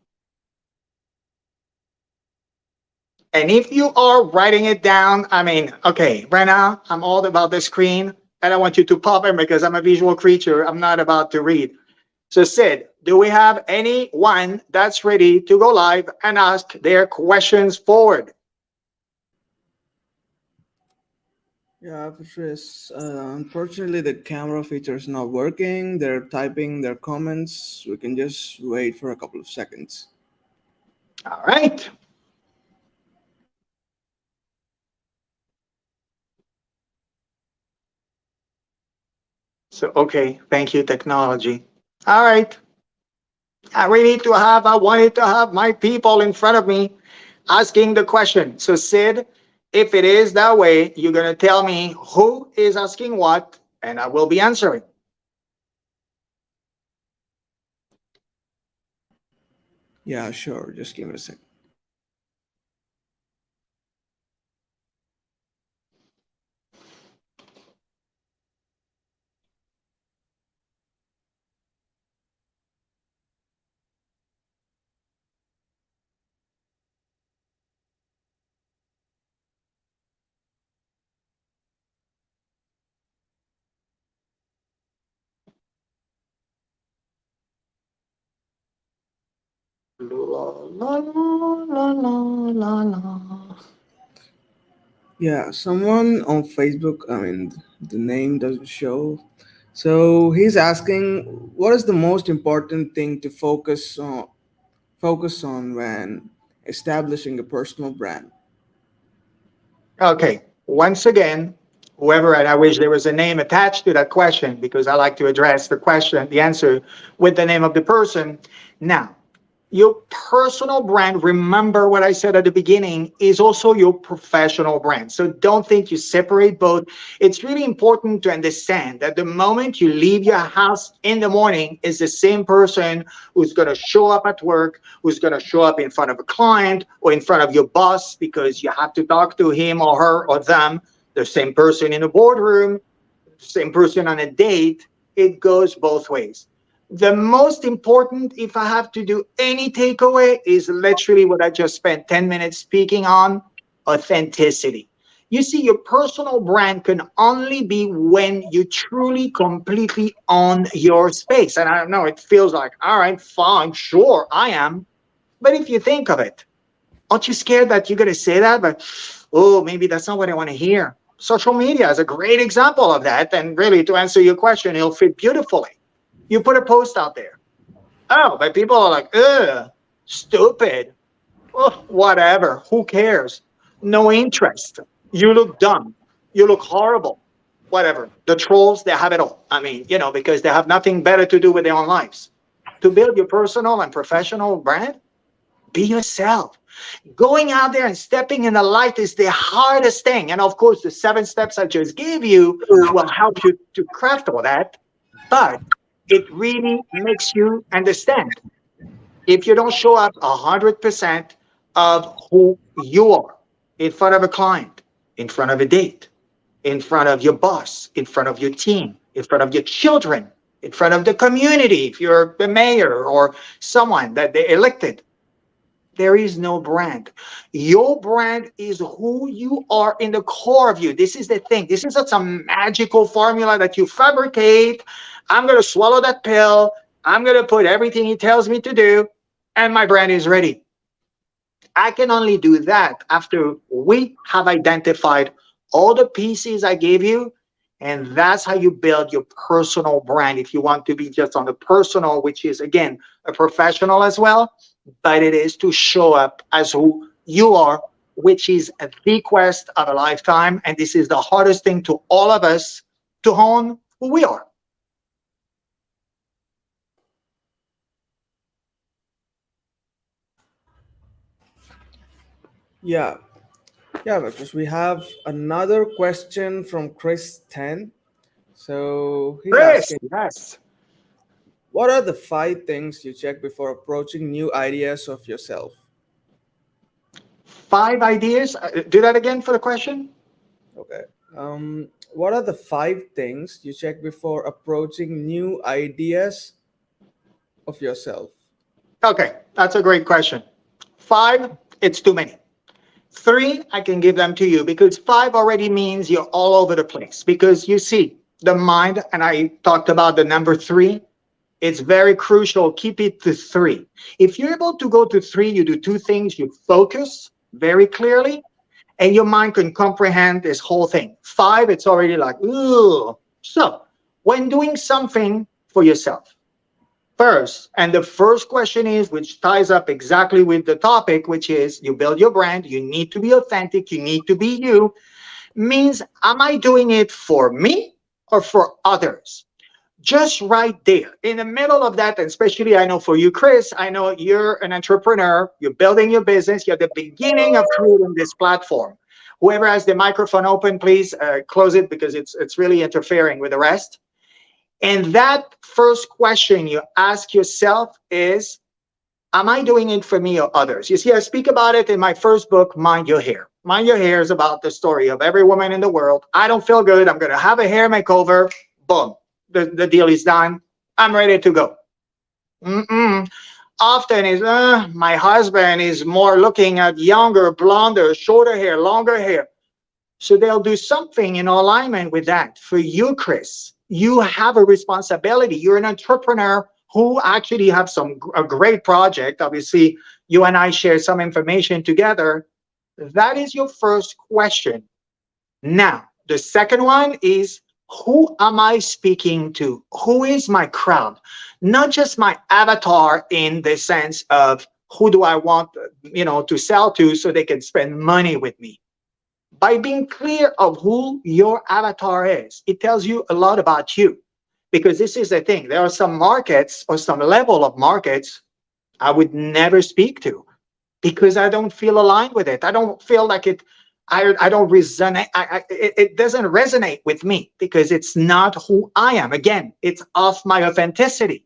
And if you are writing it down, I mean, okay, right now I'm all about the screen and I want you to pop in because I'm a visual creature. I'm not about to read. So, Sid, do we have anyone that's ready to go live and ask their questions forward? Yeah, Patrice. Unfortunately, the camera feature is not working. They're typing their comments. We can just wait for a couple of seconds. All right. So, okay, thank you, technology. All right. I wanted to have my people in front of me asking the question. So, Sid, if it is that way, you're going to tell me who is asking what, and I will be answering. Yeah, sure. Just give it a second. La, la, la, la, la, la. Yeah, someone on Facebook, I mean, the name doesn't show. So he's asking, what is the most important thing to focus on when establishing a personal brand? Okay, once again, whoever, and I wish there was a name attached to that question because I like to address the question, the answer with the name of the person. Now, your personal brand, remember what I said at the beginning, is also your professional brand. So don't think you separate both. It's really important to understand that the moment you leave your house in the morning is the same person who's going to show up at work, who's going to show up in front of a client or in front of your boss because you have to talk to him or her or them, the same person in a boardroom, same person on a date. It goes both ways. The most important, if I have to do any takeaway, is literally what I just spent 10 minutes speaking on: authenticity. You see, your personal brand can only be when you truly, completely own your space. And I know it feels like, all right, fine, sure, I am. But if you think of it, aren't you scared that you're going to say that? But, oh, maybe that's not what I want to hear. Social media is a great example of that. And really, to answer your question, it'll fit beautifully. You put a post out there. Oh, but people are like, ugh, stupid. Oh, whatever. Who cares? No interest. You look dumb. You look horrible. Whatever. The trolls, they have it all. I mean, because they have nothing better to do with their own lives. To build your personal and professional brand, be yourself. Going out there and stepping in the light is the hardest thing. And of course, the 7 steps I just gave you will help you to craft all that. But it really makes you understand. If you don't show up 100% of who you are in front of a client, in front of a date, in front of your boss, in front of your team, in front of your children, in front of the community, if you're the mayor or someone that they elected, there is no brand. Your brand is who you are in the core of you. This is the thing. This is not some magical formula that you fabricate. I'm going to swallow that pill. I'm going to put everything he tells me to do, and my brand is ready. I can only do that after we have identified all the pieces I gave you. And that's how you build your personal brand. If you want to be just on the personal, which is again a professional as well, but it is to show up as who you are which is the quest of a lifetime. And this is the hardest thing to all of us to hone who we are. Yeah, yeah, because we have another question from Chris 10. So he's Chris, asking, yes. what are the 5 things you check before approaching new ideas of yourself? 5 ideas. Do that again for the question. Okay. What are the 5 things you check before approaching new ideas of yourself? Okay, that's a great question. 5, it's too many. 3, I can give them to you because 5 already means you're all over the place. Because you see, the mind, and I talked about the number 3, it's very crucial. Keep it to 3. If you're able to go to 3, you do 2 things. You focus very clearly, and your mind can comprehend this whole thing. 5, it's already like, ooh. So, when doing something for yourself, first, and the first question is, which ties up exactly with the topic, which is you build your brand, you need to be authentic, you need to be you, means, am I doing it for me or for others? Just right there in the middle of that, and especially I know for you, Chris, I know you're an entrepreneur, you're building your business, you're at the beginning of creating this platform. Whoever has the microphone open, please close it because it's really interfering with the rest. And that first question you ask yourself is, am I doing it for me or others? You see, I speak about it in my first book, Mind Your Hair. Mind Your Hair is about the story of every woman in the world. I don't feel good. I'm going to have a hair makeover. Boom. The deal is done. I'm ready to go. Mm-mm. Often is my husband is more looking at younger, blonder, shorter hair, longer hair. So they'll do something in alignment with that. For you, Chris, you have a responsibility. You're an entrepreneur who actually have a great project. Obviously, you and I share some information together. That is your first question. Now, the second one is, who am I speaking to? Who is my crowd? Not just my avatar in the sense of who do I want, to sell to so they can spend money with me. By being clear of who your avatar is, it tells you a lot about you. Because this is the thing, there are some markets or some level of markets I would never speak to because I don't feel aligned with it. I don't feel like it. I don't resonate. It doesn't resonate with me because it's not who I am. Again, it's off my authenticity.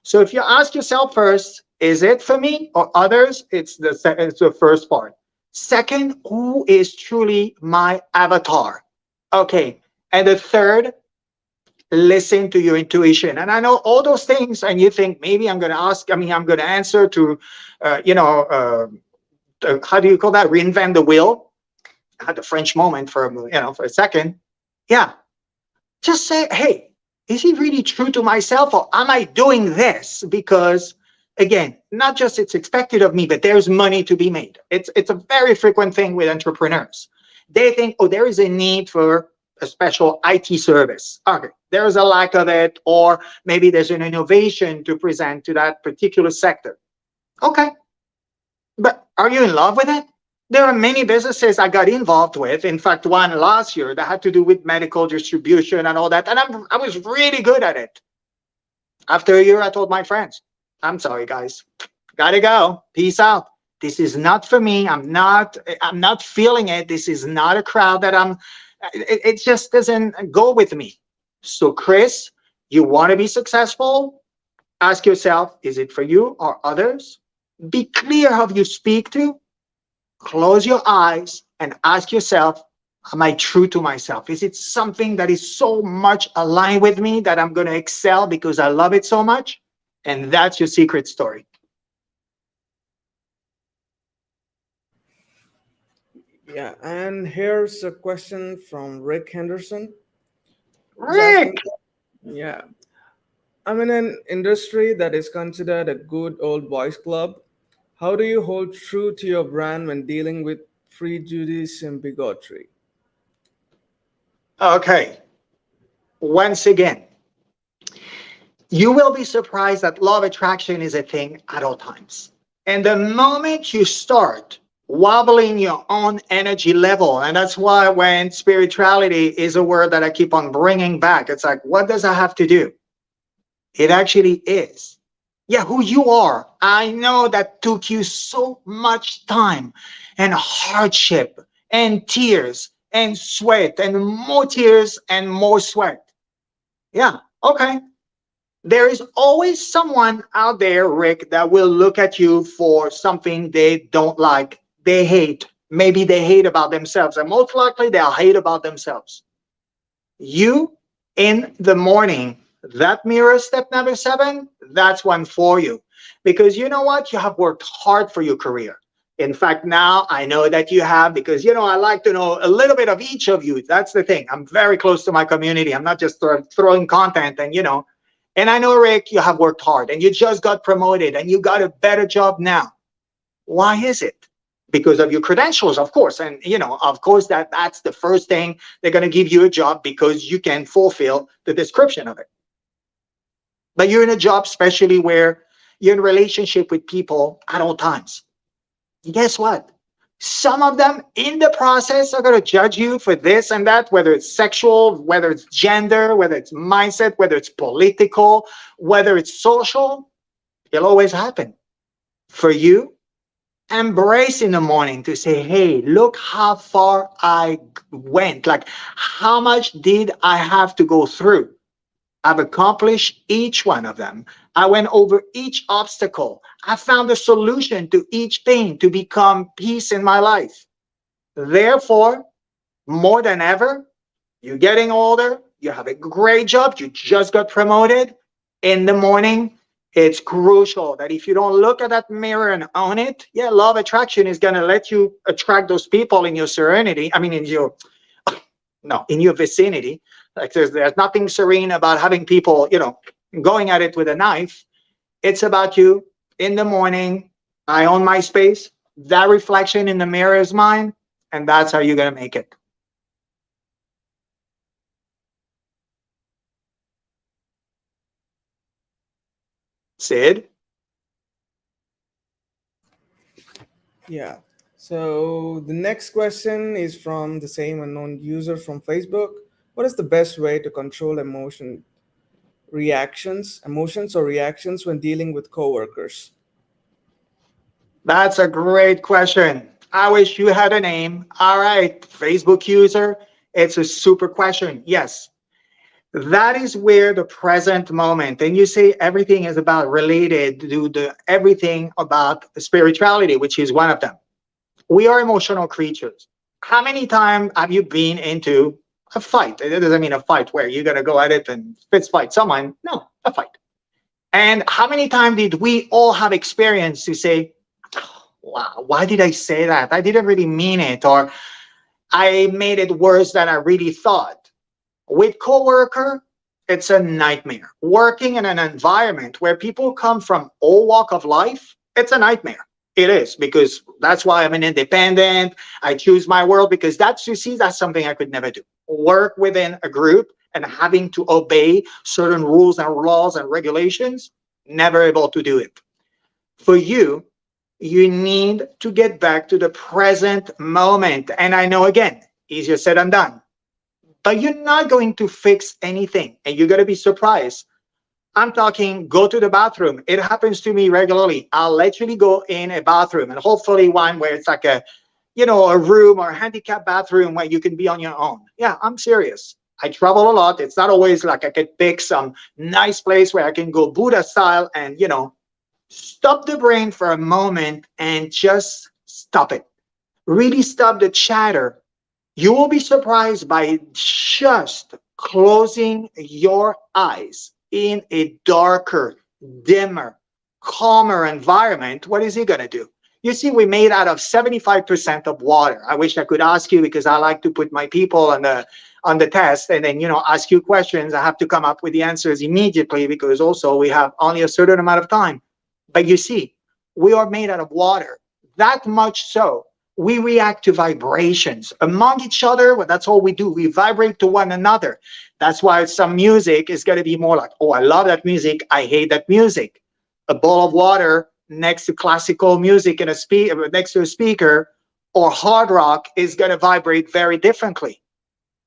So if you ask yourself first, is it for me or others? It's the first part. Second, who is truly my avatar? Okay. And the third, listen to your intuition. And I know all those things, and you think maybe I'm going to I'm going to answer to, how do you call that? Reinvent the wheel. I had the French moment for a second. Yeah. Just say, hey, is it really true to myself, or am I doing this because, again, not just it's expected of me, but there's money to be made. It's a very frequent thing with entrepreneurs. They think, oh, there is a need for a special IT service. Okay, there's a lack of it, or maybe there's an innovation to present to that particular sector. Okay, but are you in love with it? There are many businesses I got involved with. In fact, one last year that had to do with medical distribution and all that. And I was really good at it. After a year, I told my friends, I'm sorry, guys, gotta go. Peace out. This is not for me. I'm not feeling it. This is not a crowd that it just doesn't go with me. So Chris, you want to be successful? Ask yourself, is it for you or others? Be clear how you speak to. Close your eyes and ask yourself, am I true to myself? Is it something that is so much aligned with me that I'm going to excel because I love it so much? And that's your secret story. Yeah, and here's a question from Rick Henderson. He's Rick, asking, yeah, I'm in an industry that is considered a good old boys club. How do you hold true to your brand when dealing with prejudice and bigotry? okay, once again, you will be surprised that law of attraction is a thing at all times. And the moment you start wobbling your own energy level. And that's why when spirituality is a word that I keep on bringing back, it's like, what does that have to do? It actually is. Yeah, who you are. I know that took you so much time and hardship and tears and sweat and more tears and more sweat. Yeah, okay. There is always someone out there, Rick, that will look at you for something they don't like, they hate. Maybe they hate about themselves, and most likely they'll hate about themselves. You in the morning, that mirror step number 7, that's one for you. Because you know what? You have worked hard for your career. In fact, now I know that you have, because I like to know a little bit of each of you. That's the thing. I'm very close to my community. I'm not just throwing content and I know, Rick, you have worked hard and you just got promoted and you got a better job now. Why is it? Because of your credentials, of course. And, of course, that's the first thing. They're going to give you a job because you can fulfill the description of it. But you're in a job, especially where you're in a relationship with people at all times. Guess what? Some of them in the process are going to judge you for this and that, whether it's sexual, whether it's gender, whether it's mindset, whether it's political, whether it's social. It'll always happen. For you, embrace in the morning to say, hey, look how far I went. Like, how much did I have to go through? I've accomplished each one of them. I went over each obstacle. I found a solution to each thing to become peace in my life. Therefore, more than ever, you're getting older, you have a great job, you just got promoted. In the morning, it's crucial that if you don't look at that mirror and own it, yeah, law of attraction is going to let you attract those people in your serenity. I mean, in your vicinity. Like there's nothing serene about having people, going at it with a knife. It's about you in the morning. I own my space. That reflection in the mirror is mine. And that's how you're going to make it. Sid? Yeah. So the next question is from the same unknown user from Facebook. What is the best way to control emotions or reactions when dealing with coworkers? That's a great question. I wish you had a name. All right, Facebook user. It's a super question. Yes. That is where the present moment, and you say everything is about related to everything about spirituality, which is one of them. We are emotional creatures. How many times have you been into a fight? It doesn't mean a fight where you're going to go at it and fist fight someone. No, a fight. And how many times did we all have experience to say, wow, why did I say that? I didn't really mean it, or I made it worse than I really thought. With coworker, it's a nightmare. Working in an environment where people come from all walk of life, it's a nightmare. It is, because that's why I'm an independent. I choose my world because that's something I could never do. Work within a group and having to obey certain rules and laws and regulations, never able to do it. For you, you need to get back to the present moment. And I know, again, easier said than done. But you're not going to fix anything, and you're going to be surprised. I'm talking go to the bathroom. It happens to me regularly. I'll literally go in a bathroom, and hopefully one where it's like a room or a handicapped bathroom where you can be on your own. Yeah, I'm serious. I travel a lot. It's not always like I could pick some nice place where I can go Buddha style and, stop the brain for a moment and just stop it. Really stop the chatter. You will be surprised by just closing your eyes in a darker, dimmer, calmer environment. What is he going to do? You see, we're made out of 75% of water. I wish I could ask you, because I like to put my people on the test and then, ask you questions. I have to come up with the answers immediately, because also we have only a certain amount of time. But you see, we are made out of water. That much so, we react to vibrations among each other. Well, that's all we do. We vibrate to one another. That's why some music is going to be more like, oh, I love that music. I hate that music. A bowl of water next to classical music and next to a speaker, or hard rock is going to vibrate very differently.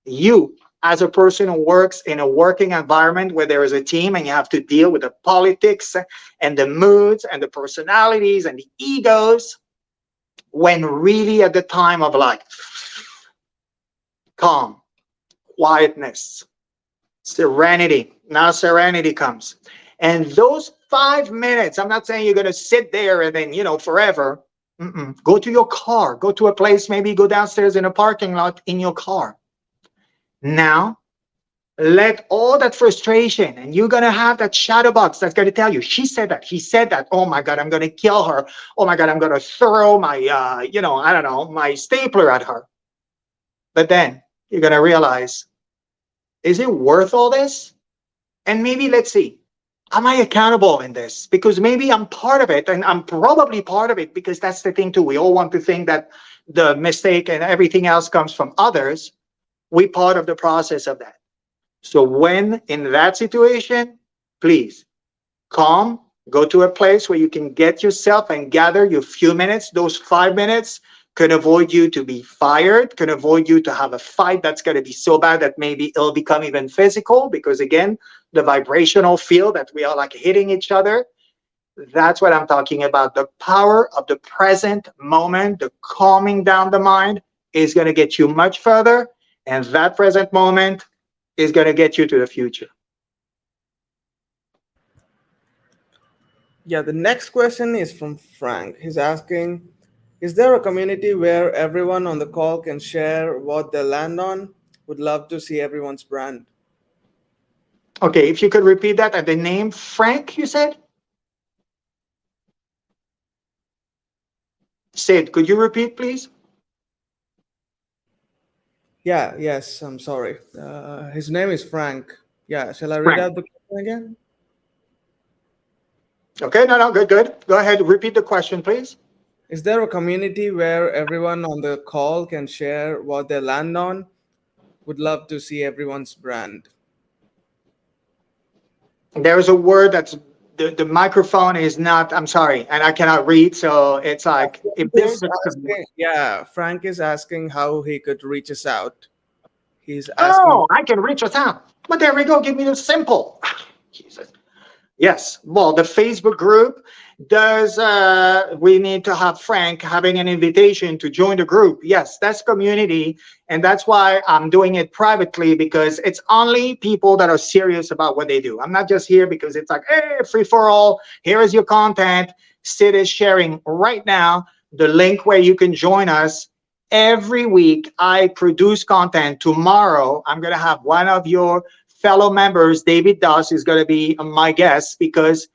You, as a person who works in a working environment where there is a team and you have to deal with the politics and the moods and the personalities and the egos, when really at the time of like calm, quietness, serenity, now serenity comes. And those 5 minutes, I'm not saying you're going to sit there and then, forever. Go to your car, go to a place, maybe go downstairs in a parking lot in your car. Now, let all that frustration, and you're going to have that shadow box that's going to tell you, she said that, he said that, oh my God, I'm going to kill her. Oh my God, I'm going to throw my, I don't know, my stapler at her. But then you're going to realize, is it worth all this? And maybe let's see, am I accountable in this? Because maybe I'm part of it, and I'm probably part of it, because that's the thing too. We all want to think that the mistake and everything else comes from others. We part of the process of that. So when in that situation, please calm, go to a place where you can get yourself and gather your few minutes. Those 5 minutes can avoid you to be fired, can avoid you to have a fight that's going to be so bad that maybe it'll become even physical, because again, the vibrational field that we are like hitting each other. That's what I'm talking about. The power of the present moment, the calming down the mind is going to get you much further. And that present moment is going to get you to the future. Yeah, the next question is from Frank. He's asking, is there a community where everyone on the call can share what they land on? Would love to see everyone's brand. Okay, if you could repeat that at the name Frank, you said? Sid, could you repeat, please? Yeah, yes, I'm sorry. His name is Frank. Yeah, shall I read Frank. out the question again? Okay, no, good. Go ahead, repeat the question, please. Is there a community where everyone on the call can share what they land on? Would love to see everyone's brand. There is a word that's the microphone is not, I'm sorry, and I cannot read, so it's like if there's a Frank is asking how he could reach us out. He's asking. oh, I can reach us out. But there we go, give me the simple. Jesus. Yes, well, the Facebook group does, we need to have Frank having an invitation to join the group. Yes, that's community. And that's why I'm doing it privately, because it's only people that are serious about what they do. I'm not just here because it's like, hey, free for all. Here is your content. Sid is sharing right now the link where you can join us. Every week, I produce content. Tomorrow, I'm going to have one of your fellow members, David Doss, is going to be my guest, because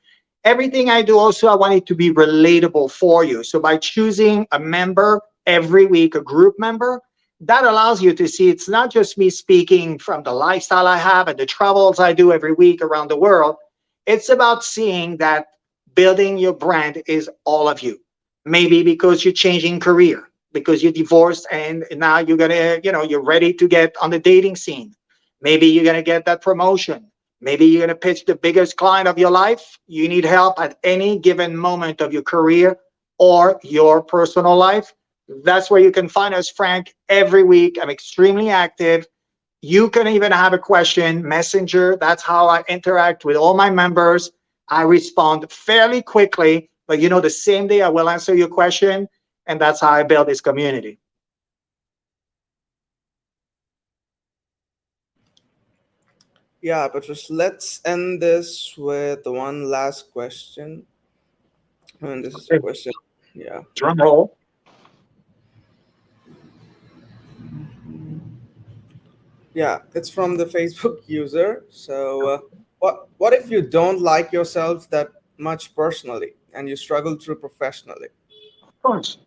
everything I do also, I want it to be relatable for you. So by choosing a member every week, a group member, that allows you to see it's not just me speaking from the lifestyle I have and the travels I do every week around the world. It's about seeing that building your brand is all of you. Maybe because you're changing career, because you're divorced and now you're gonna, you're ready to get on the dating scene. Maybe you're going to get that promotion. Maybe you're going to pitch the biggest client of your life. You need help at any given moment of your career or your personal life. That's where you can find us, Frank, every week. I'm extremely active. You can even have a question, Messenger. That's how I interact with all my members. I respond fairly quickly, but the same day I will answer your question. And that's how I build this community. Yeah, but just let's end this with one last question. And this is the question. Yeah. Drum roll. Yeah, it's from the Facebook user. So, what if you don't like yourself that much personally and you struggle through professionally? Of course.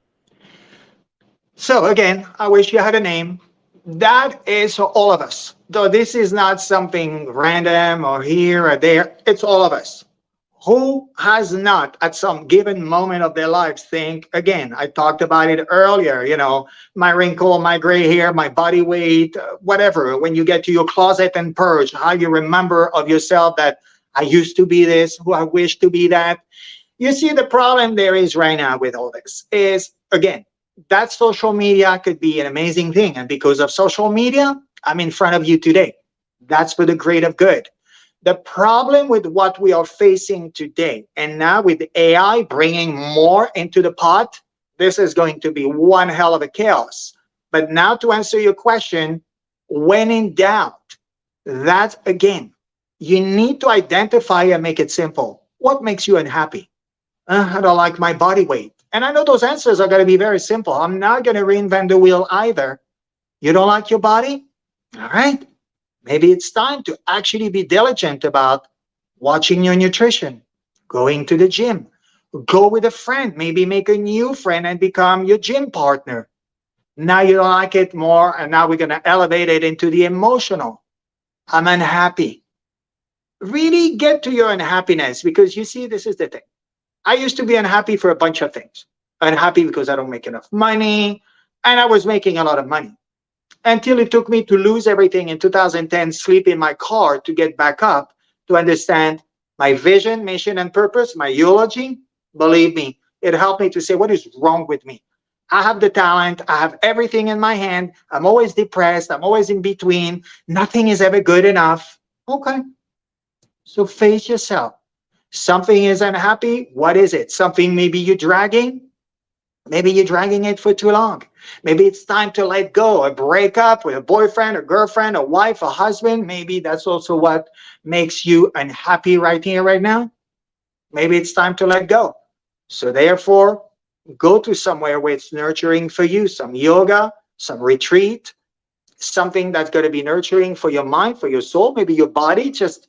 So again, I wish you had a name. That is all of us. Though this is not something random or here or there, it's all of us. Who has not at some given moment of their lives think, again, I talked about it earlier, my wrinkle, my gray hair, my body weight, whatever. When you get to your closet and purge, how you remember of yourself that I used to be this, who I wish to be that. You see, the problem there is right now with all this is, again, that social media could be an amazing thing. And because of social media, I'm in front of you today. That's for the greater good. The problem with what we are facing today, and now with AI bringing more into the pot, this is going to be one hell of a chaos. But now to answer your question, when in doubt, that again, you need to identify and make it simple. What makes you unhappy? I don't like my body weight. And I know those answers are going to be very simple. I'm not going to reinvent the wheel either. You don't like your body? All right. Maybe it's time to actually be diligent about watching your nutrition, going to the gym, go with a friend, maybe make a new friend and become your gym partner. Now you don't like it more, and now we're going to elevate it into the emotional. I'm unhappy. Really get to your unhappiness, because you see, this is the thing. I used to be unhappy for a bunch of things. Unhappy because I don't make enough money, and I was making a lot of money. Until it took me to lose everything in 2010, sleep in my car to get back up, to understand my vision, mission, and purpose, my eulogy. Believe me, it helped me to say, what is wrong with me? I have the talent. I have everything in my hand. I'm always depressed. I'm always in between. Nothing is ever good enough. Okay. So face yourself. Something is unhappy. What is it? Something maybe you're dragging? Maybe you're dragging it for too long. Maybe it's time to let go or break up with a boyfriend, a girlfriend, a wife, a husband. Maybe that's also what makes you unhappy right here, right now. Maybe it's time to let go. So therefore, go to somewhere where it's nurturing for you, some yoga, some retreat, something that's going to be nurturing for your mind, for your soul, maybe your body, just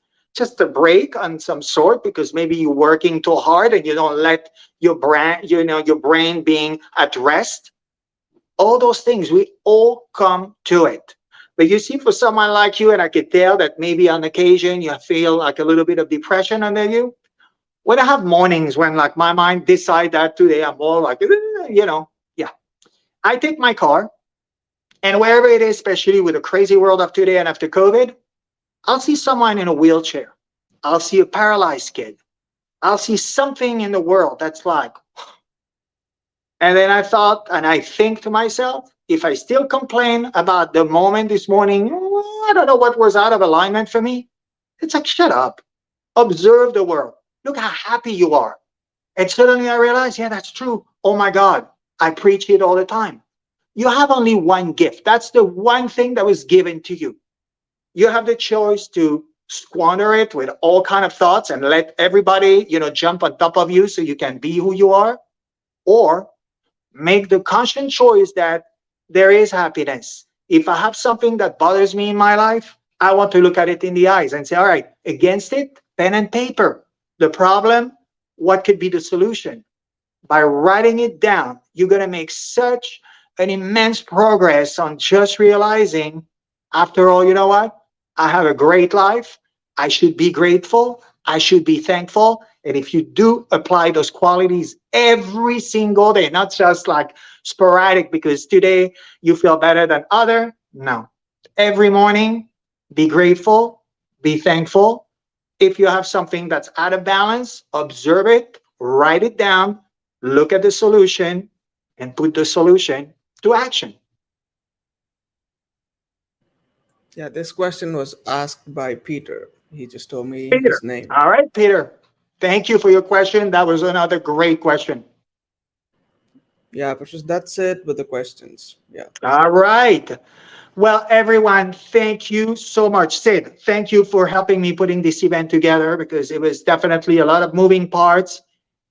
a break on some sort, because maybe you're working too hard and you don't let your brain, your brain being at rest. All those things, we all come to it. But you see, for someone like you, and I could tell that maybe on occasion you feel like a little bit of depression under you. When I have mornings when like my mind decide that today I'm more like, yeah. I take my car, and wherever it is, especially with the crazy world of today and after COVID, I'll see someone in a wheelchair. I'll see a paralyzed kid. I'll see something in the world that's like, and then I thought, and I think to myself, if I still complain about the moment this morning, I don't know what was out of alignment for me. It's like, shut up. Observe the world. Look how happy you are. And suddenly I realized, yeah, that's true. Oh my God, I preach it all the time. You have only one gift. That's the one thing that was given to you. You have the choice to squander it with all kind of thoughts and let everybody, jump on top of you so you can be who you are, or make the conscious choice that there is happiness. If I have something that bothers me in my life, I want to look at it in the eyes and say, all right, against it, pen and paper. The problem, what could be the solution? By writing it down, you're going to make such an immense progress on just realizing, after all, you know what? I have a great life. I should be grateful. I should be thankful. And if you do apply those qualities every single day, not just like sporadic because today you feel better than other. No. Every morning, be grateful, be thankful. If you have something that's out of balance, observe it, write it down, look at the solution, and put the solution to action. Yeah, this question was asked by Peter. He just told me Peter. his name. All right, Peter. Thank you for your question. That was another great question. Yeah, but just that's it with the questions. Yeah. All right. Well, everyone, thank you so much. Sid, thank you for helping me putting this event together, because it was definitely a lot of moving parts.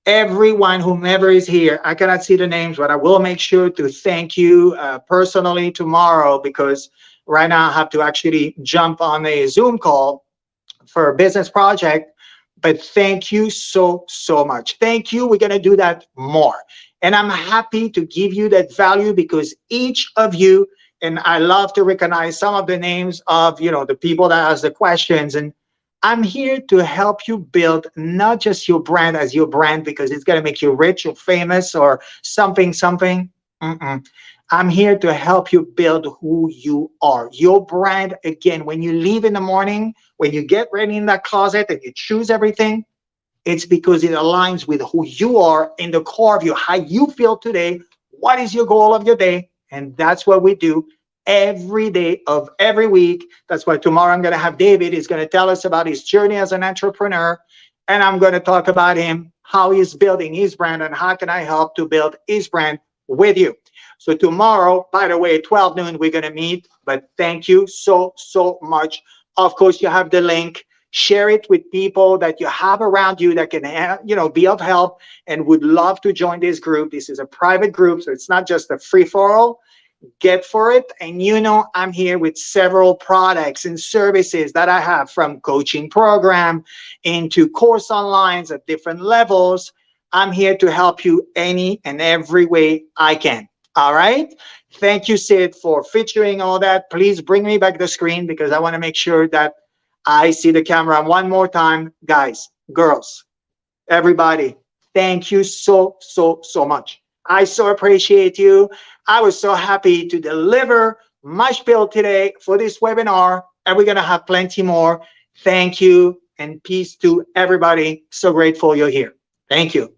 Everyone, whomever is here, I cannot see the names, but I will make sure to thank you personally tomorrow, because right now I have to actually jump on a Zoom call for a business project. But thank you so, so much. Thank you. We're going to do that more. And I'm happy to give you that value, because each of you, and I love to recognize some of the names of, the people that ask the questions. And I'm here to help you build not just your brand as your brand, because it's going to make you rich or famous or something. Mm-mm. I'm here to help you build who you are. Your brand, again, when you leave in the morning, when you get ready in that closet and you choose everything, it's because it aligns with who you are in the core of you, how you feel today, what is your goal of your day? And that's what we do every day of every week. That's why tomorrow I'm going to have David. He's going to tell us about his journey as an entrepreneur. And I'm going to talk about him, how he's building his brand, and how can I help to build his brand with you. So tomorrow, by the way, 12 noon, we're going to meet. But thank you so, so much. Of course, you have the link. Share it with people that you have around you that can, be of help and would love to join this group. This is a private group, so it's not just a free-for-all. Get for it. And I'm here with several products and services that I have, from coaching program into course onlines at different levels. I'm here to help you any and every way I can. All right. Thank you, Sid, for featuring all that. Please bring me back the screen because I want to make sure that I see the camera one more time. Guys, girls, everybody, thank you so, so, so much. I so appreciate you. I was so happy to deliver my spiel today for this webinar, and we're going to have plenty more. Thank you, and peace to everybody. So grateful you're here. Thank you.